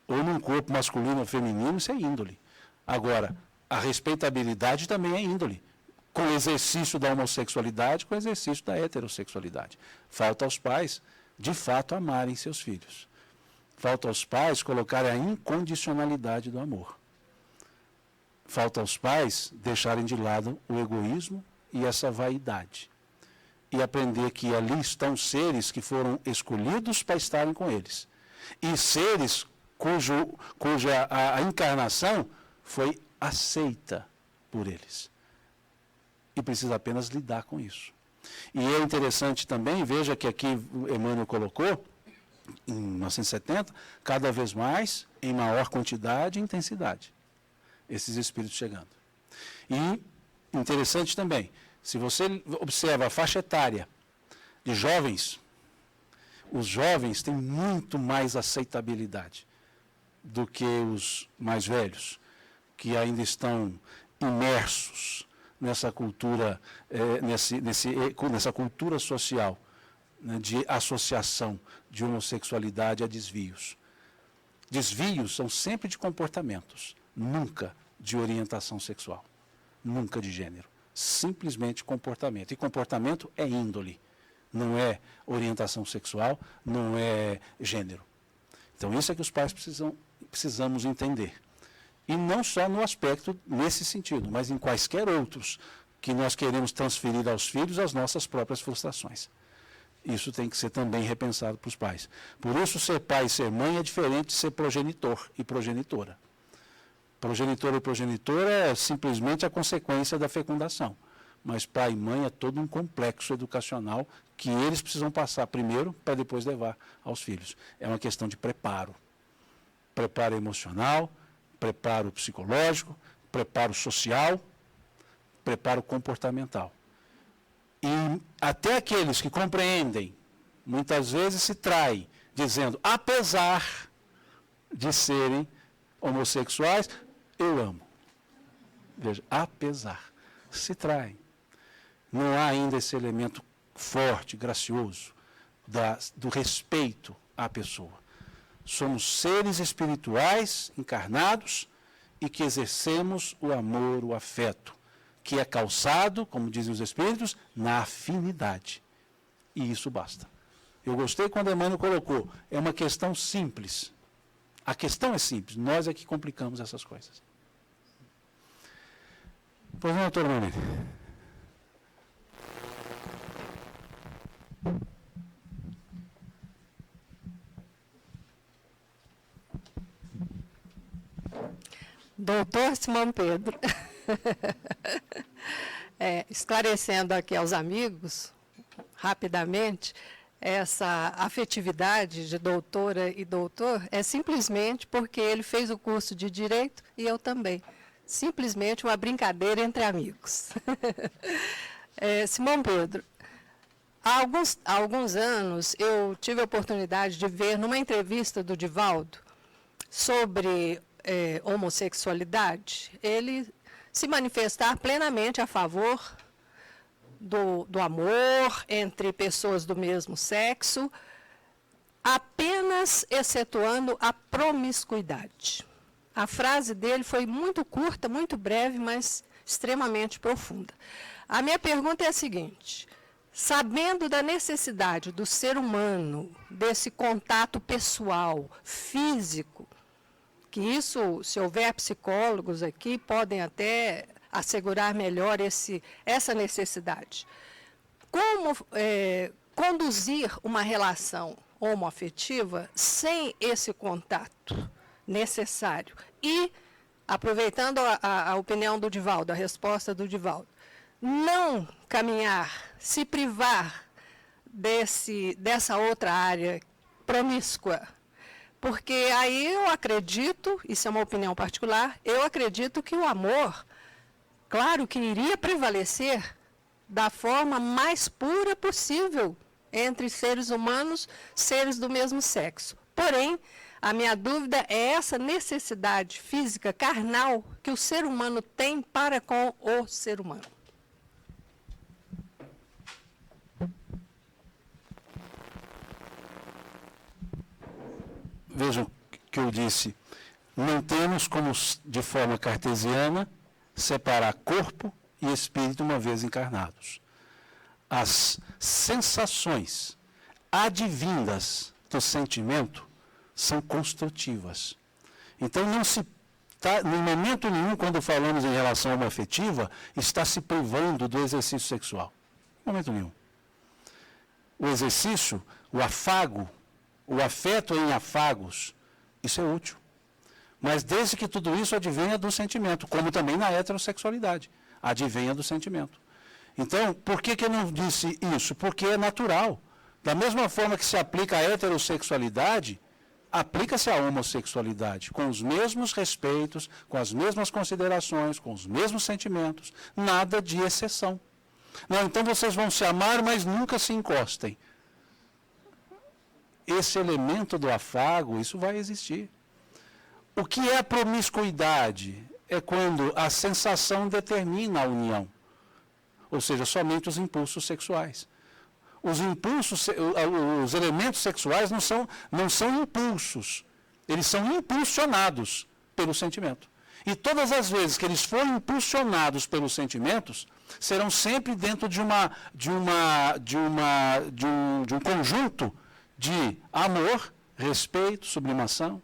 F: Ou num corpo masculino ou feminino, isso é índole. Agora, a respeitabilidade também é índole. Com o exercício da homossexualidade, com o exercício da heterossexualidade. Falta aos pais, de fato, amarem seus filhos. Falta aos pais colocarem a incondicionalidade do amor. Falta aos pais deixarem de lado o egoísmo e essa vaidade. E aprender que ali estão seres que foram escolhidos para estarem com eles. E seres cuja a encarnação foi aceita por eles. E precisa apenas lidar com isso. E é interessante também, veja que aqui Emmanuel colocou, em 1970, cada vez mais, em maior quantidade e intensidade, esses espíritos chegando. E interessante também, se você observa a faixa etária de jovens, os jovens têm muito mais aceitabilidade do que os mais velhos, que ainda estão imersos nessa cultura, nessa cultura social, né, de associação de homossexualidade a desvios. Desvios são sempre de comportamentos, nunca de orientação sexual, nunca de gênero. Simplesmente comportamento. E comportamento é índole, não é orientação sexual, não é gênero. Então, isso é que os pais precisamos entender. E não só no aspecto nesse sentido, mas em quaisquer outros que nós queremos transferir aos filhos as nossas próprias frustrações. Isso tem que ser também repensado para os pais. Por isso, ser pai e ser mãe é diferente de ser progenitor e progenitora. Progenitor e progenitora é simplesmente a consequência da fecundação. Mas pai e mãe é todo um complexo educacional que eles precisam passar primeiro para depois levar aos filhos. É uma questão de preparo. Preparo emocional, preparo psicológico, preparo social, preparo comportamental. E até aqueles que compreendem, muitas vezes se traem, dizendo, apesar de serem homossexuais, eu amo. Veja, apesar, se traem. Não há ainda esse elemento forte, gracioso, do respeito à pessoa. Somos seres espirituais, encarnados, e que exercemos o amor, o afeto, que é calçado, como dizem os espíritos, na afinidade. E isso basta. Eu gostei quando Emmanuel colocou, é uma questão simples. A questão é simples, nós é que complicamos essas coisas. Pois não, doutor Marlene?
H: Doutor Simão Pedro, esclarecendo aqui aos amigos, rapidamente, essa afetividade de doutora e doutor é simplesmente porque ele fez o curso de Direito e eu também. Simplesmente uma brincadeira entre amigos. Simão Pedro, há alguns anos eu tive a oportunidade de ver numa entrevista do Divaldo sobre homossexualidade, ele se manifestar plenamente a favor do amor entre pessoas do mesmo sexo, apenas excetuando a promiscuidade. A frase dele foi muito curta, muito breve, mas extremamente profunda. A minha pergunta é a seguinte: sabendo da necessidade do ser humano, desse contato pessoal, físico, que isso, se houver psicólogos aqui, podem até assegurar melhor essa necessidade. Como conduzir uma relação homoafetiva sem esse contato necessário? E, aproveitando a opinião do Divaldo, a resposta do Divaldo, não caminhar, se privar dessa outra área promíscua. Porque aí eu acredito, isso é uma opinião particular, eu acredito que o amor, claro que iria prevalecer da forma mais pura possível entre seres humanos, seres do mesmo sexo. Porém, a minha dúvida é essa necessidade física, carnal, que o ser humano tem para com o ser humano.
F: Vejam que eu disse, não temos como, de forma cartesiana, separar corpo e espírito uma vez encarnados. As sensações advindas do sentimento são construtivas. Então, não se em momento nenhum, quando falamos em relação homoafetiva, está se privando do exercício sexual. Em momento nenhum. O exercício, o afago, o afeto em afagos, Isso é útil. Mas desde que tudo isso advenha do sentimento, como também na heterossexualidade, advenha do sentimento. Então, por que eu não disse isso? Porque é natural. Da mesma forma que se aplica a heterossexualidade, aplica-se à homossexualidade, com os mesmos respeitos, com as mesmas considerações, com os mesmos sentimentos, nada de exceção. Não, então vocês vão se amar, mas nunca se encostem. Esse elemento do afago, isso vai existir. O que é a promiscuidade? É quando a sensação determina a união, ou seja, somente os impulsos sexuais. Os impulsos, os elementos sexuais não são impulsos, eles são impulsionados pelo sentimento. E todas as vezes que eles forem impulsionados pelos sentimentos, serão sempre dentro de um conjunto de amor, respeito, sublimação.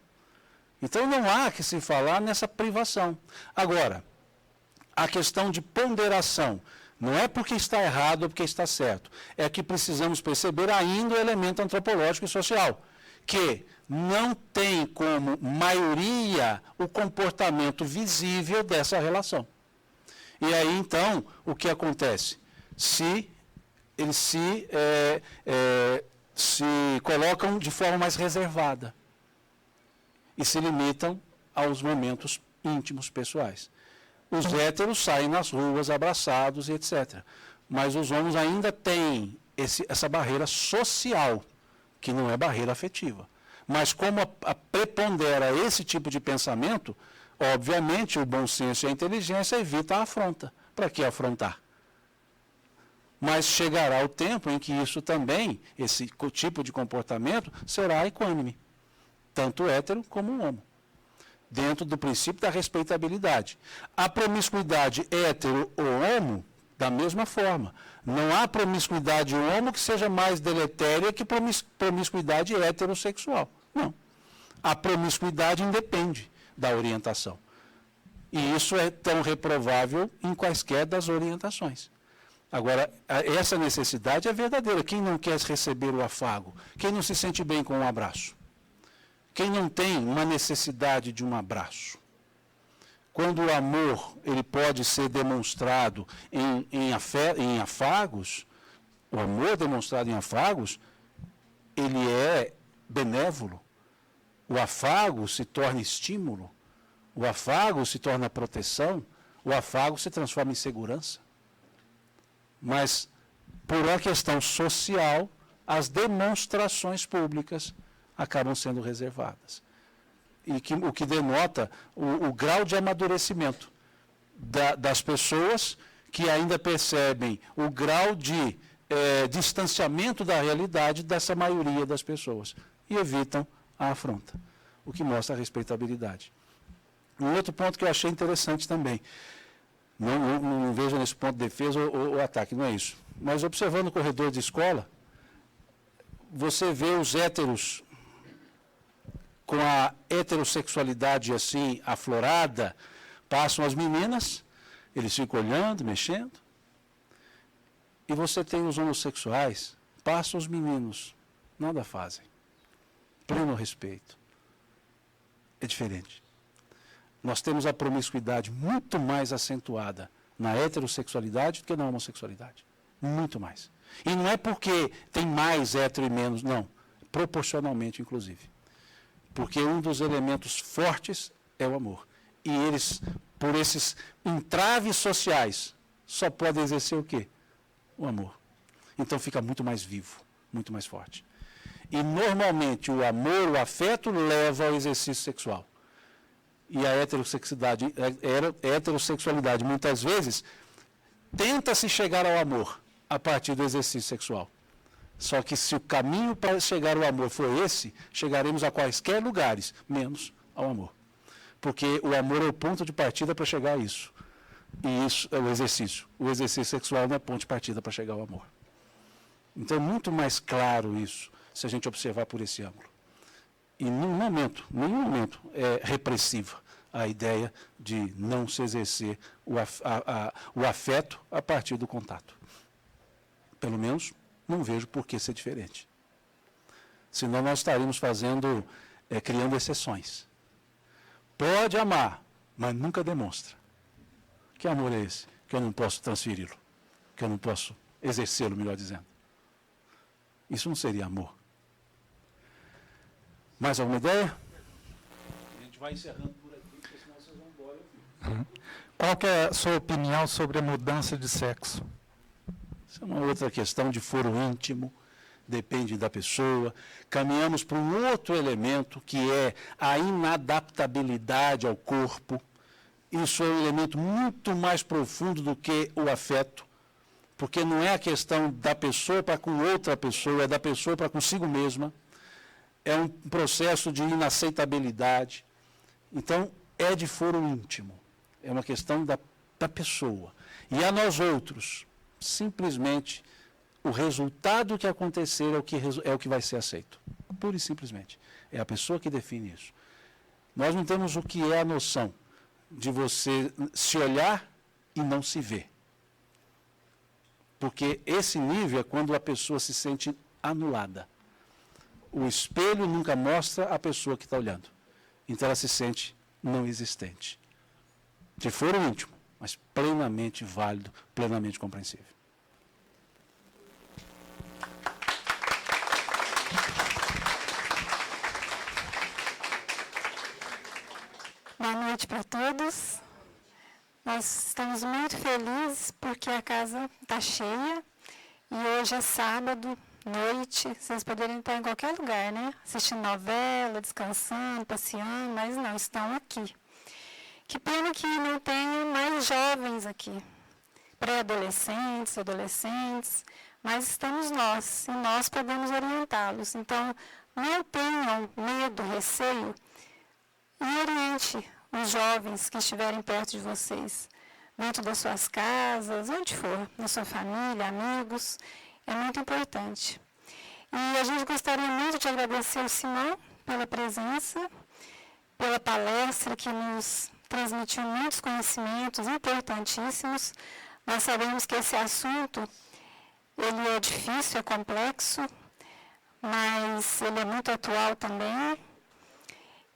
F: Então não há que se falar nessa privação. Agora, a questão de ponderação, não é porque está errado ou porque está certo, é que precisamos perceber ainda o elemento antropológico e social, que não tem como maioria o comportamento visível dessa relação. E aí, então, o que acontece? Eles se colocam de forma mais reservada e se limitam aos momentos íntimos, pessoais. Os héteros saem nas ruas abraçados e etc. Mas os homens ainda têm essa barreira social, que não é barreira afetiva. Mas como prepondera esse tipo de pensamento, obviamente o bom senso e a inteligência evita a afronta. Para que afrontar? Mas chegará o tempo em que isso também, esse tipo de comportamento, será equânime. Tanto hétero como homo. Dentro do princípio da respeitabilidade. A promiscuidade hétero ou homo, da mesma forma. Não há promiscuidade homo que seja mais deletéria que promiscuidade heterossexual. Não. A promiscuidade independe da orientação. E isso é tão reprovável em quaisquer das orientações. Agora, essa necessidade é verdadeira. Quem não quer receber o afago? Quem não se sente bem com um abraço? Quem não tem uma necessidade de um abraço? Quando o amor ele pode ser demonstrado em afagos, o amor demonstrado em afagos, ele é benévolo. O afago se torna estímulo. O afago se torna proteção. O afago se transforma em segurança. Mas, por uma questão social, as demonstrações públicas acabam sendo reservadas. E o que denota o grau de amadurecimento das pessoas que ainda percebem o grau de distanciamento da realidade dessa maioria das pessoas e evitam a afronta, o que mostra a respeitabilidade. Um outro ponto que eu achei interessante também, não vejo nesse ponto de defesa ou ataque, não é isso. Mas observando o corredor de escola, você vê os héteros com a heterossexualidade assim aflorada, passam as meninas, eles ficam olhando, mexendo, e você tem os homossexuais, passam os meninos, nada fazem. Pleno respeito. É diferente. Nós temos a promiscuidade muito mais acentuada na heterossexualidade do que na homossexualidade. Muito mais. E não é porque tem mais hétero e menos, não. Proporcionalmente, inclusive. Porque um dos elementos fortes é o amor. E eles, por esses entraves sociais, só podem exercer o quê? O amor. Então fica muito mais vivo, muito mais forte. E normalmente o amor, o afeto, leva ao exercício sexual. E a heterossexualidade muitas vezes tenta-se chegar ao amor a partir do exercício sexual. Só que se o caminho para chegar ao amor for esse, chegaremos a quaisquer lugares, menos ao amor. Porque o amor é o ponto de partida para chegar a isso. E isso é o exercício. O exercício sexual não é ponto de partida para chegar ao amor. Então é muito mais claro isso, se a gente observar por esse ângulo. E nenhum momento é repressiva a ideia de não se exercer o afeto a partir do contato. Pelo menos, não vejo por que ser diferente. Senão nós estaríamos fazendo criando exceções. Pode amar, mas nunca demonstra. Que amor é esse? Que eu não posso transferi-lo, que eu não posso exercê-lo, melhor dizendo. Isso não seria amor. Mais alguma ideia? A gente vai encerrando por aqui, porque senão vocês vão embora.
C: Qual que é a sua opinião sobre a mudança de sexo?
F: Isso é uma outra questão de foro íntimo, depende da pessoa. Caminhamos para um outro elemento, que é a inadaptabilidade ao corpo. Isso é um elemento muito mais profundo do que o afeto, porque não é a questão da pessoa para com outra pessoa, é da pessoa para consigo mesma. É um processo de inaceitabilidade. Então, é de foro íntimo. É uma questão da pessoa. E a nós outros, simplesmente, o resultado que acontecer é o que vai ser aceito. Pura e simplesmente. É a pessoa que define isso. Nós não temos o que é a noção de você se olhar e não se ver. Porque esse nível é quando a pessoa se sente anulada. O espelho nunca mostra a pessoa que está olhando. Então ela se sente não existente. De foro íntimo, mas plenamente válido, plenamente compreensível.
I: Boa noite para todos. Nós estamos muito felizes porque a casa está cheia e hoje é sábado, noite. Vocês poderiam estar em qualquer lugar, né? Assistindo novela, descansando, passeando, mas não, estão aqui. Que pena que não tenho mais jovens aqui, pré-adolescentes, adolescentes, mas estamos nós e nós podemos orientá-los. Então, não tenham medo, receio, e oriente os jovens que estiverem perto de vocês, dentro das suas casas, onde for, na sua família, amigos, é muito importante. E a gente gostaria muito de agradecer ao Simão pela presença, pela palestra que nos transmitiu muitos conhecimentos importantíssimos. Nós sabemos que esse assunto, ele é difícil, é complexo, mas ele é muito atual também.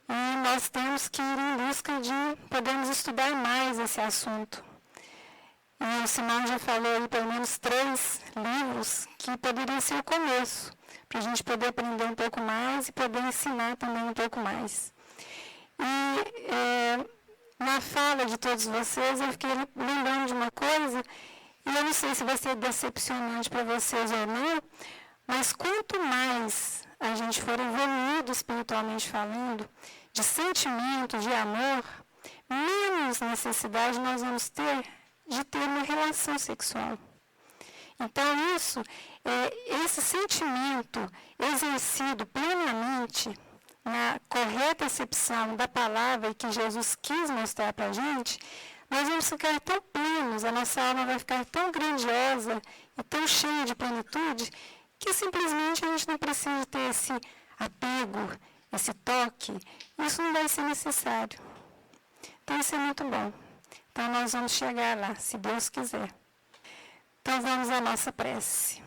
I: E nós temos que ir em busca de podermos estudar mais esse assunto. E o Simão já falou aí pelo menos 3 livros que poderiam ser o começo, para a gente poder aprender um pouco mais e poder ensinar também um pouco mais. E na fala de todos vocês, eu fiquei lembrando de uma coisa, e eu não sei se vai ser decepcionante para vocês ou não, mas quanto mais a gente for evoluído espiritualmente falando, de sentimento, de amor, menos necessidade nós vamos ter de ter uma relação sexual. Então, esse sentimento exercido plenamente na correta acepção da palavra e que Jesus quis mostrar para a gente, nós vamos ficar tão plenos, a nossa alma vai ficar tão grandiosa e tão cheia de plenitude, que simplesmente a gente não precisa ter esse apego, esse toque. Isso não vai ser necessário. Então, isso é muito bom. Então, nós vamos chegar lá, se Deus quiser. Então, vamos à nossa prece.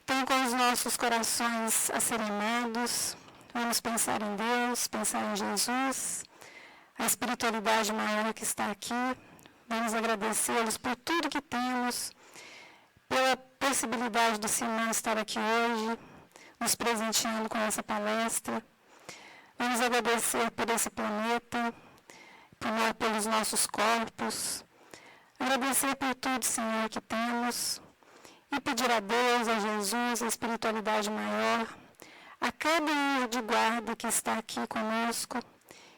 I: Então, com os nossos corações acerenados, vamos pensar em Deus, pensar em Jesus, a espiritualidade maior que está aqui. Vamos agradecê-los por tudo que temos, pela possibilidade do Simão estar aqui hoje, nos presenteando com essa palestra. Vamos agradecer por esse planeta, pelos nossos corpos. Agradecer por tudo, Senhor, que temos. E pedir a Deus, a Jesus, a espiritualidade maior, a cada anjo de guarda que está aqui conosco,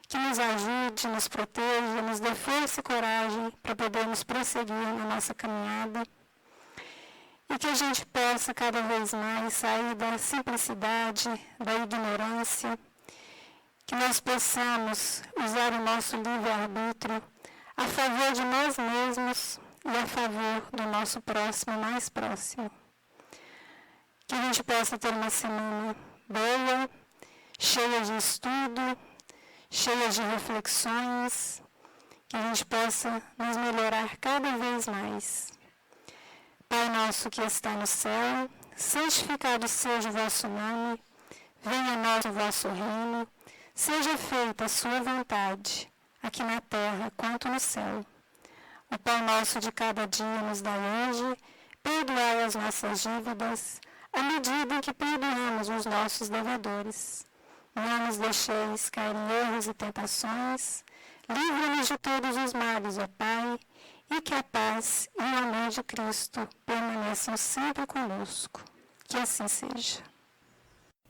I: que nos ajude, nos proteja, nos dê força e coragem para podermos prosseguir na nossa caminhada. E que a gente possa cada vez mais sair da simplicidade, da ignorância, que nós possamos usar o nosso livre-arbítrio a favor de nós mesmos e a favor do nosso próximo mais próximo. Que a gente possa ter uma semana boa, cheia de estudo, cheia de reflexões, que a gente possa nos melhorar cada vez mais. Pai nosso que está no céu, santificado seja o vosso nome. venha a nós o vosso reino, seja feita a sua vontade, aqui na terra quanto no céu. O pão nosso de cada dia nos dai hoje, perdoai as nossas dívidas, à medida em que perdoamos os nossos devedores. Não nos deixeis cair em erros e tentações, livra-nos de todos os males, ó Pai, e que a paz e o amor de Cristo permaneçam sempre conosco. Que assim seja.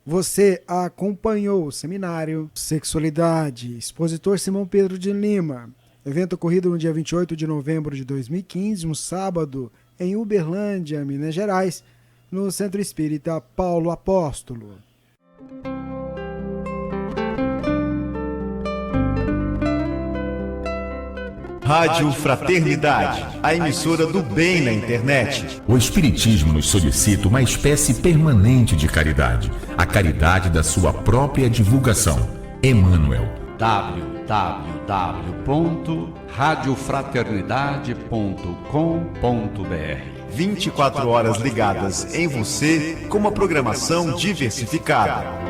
D: Você acompanhou o seminário Sexualidade, expositor Simão Pedro de Lima. Evento ocorrido no dia 28 de novembro de 2015, um sábado, em Uberlândia, Minas Gerais, no Centro Espírita Paulo Apóstolo.
A: Rádio Fraternidade, a emissora do bem na internet.
B: O Espiritismo nos solicita uma espécie permanente de caridade, a caridade da sua própria divulgação. Emmanuel.
A: www.radiofraternidade.com.br 24 horas ligadas em você com uma programação diversificada.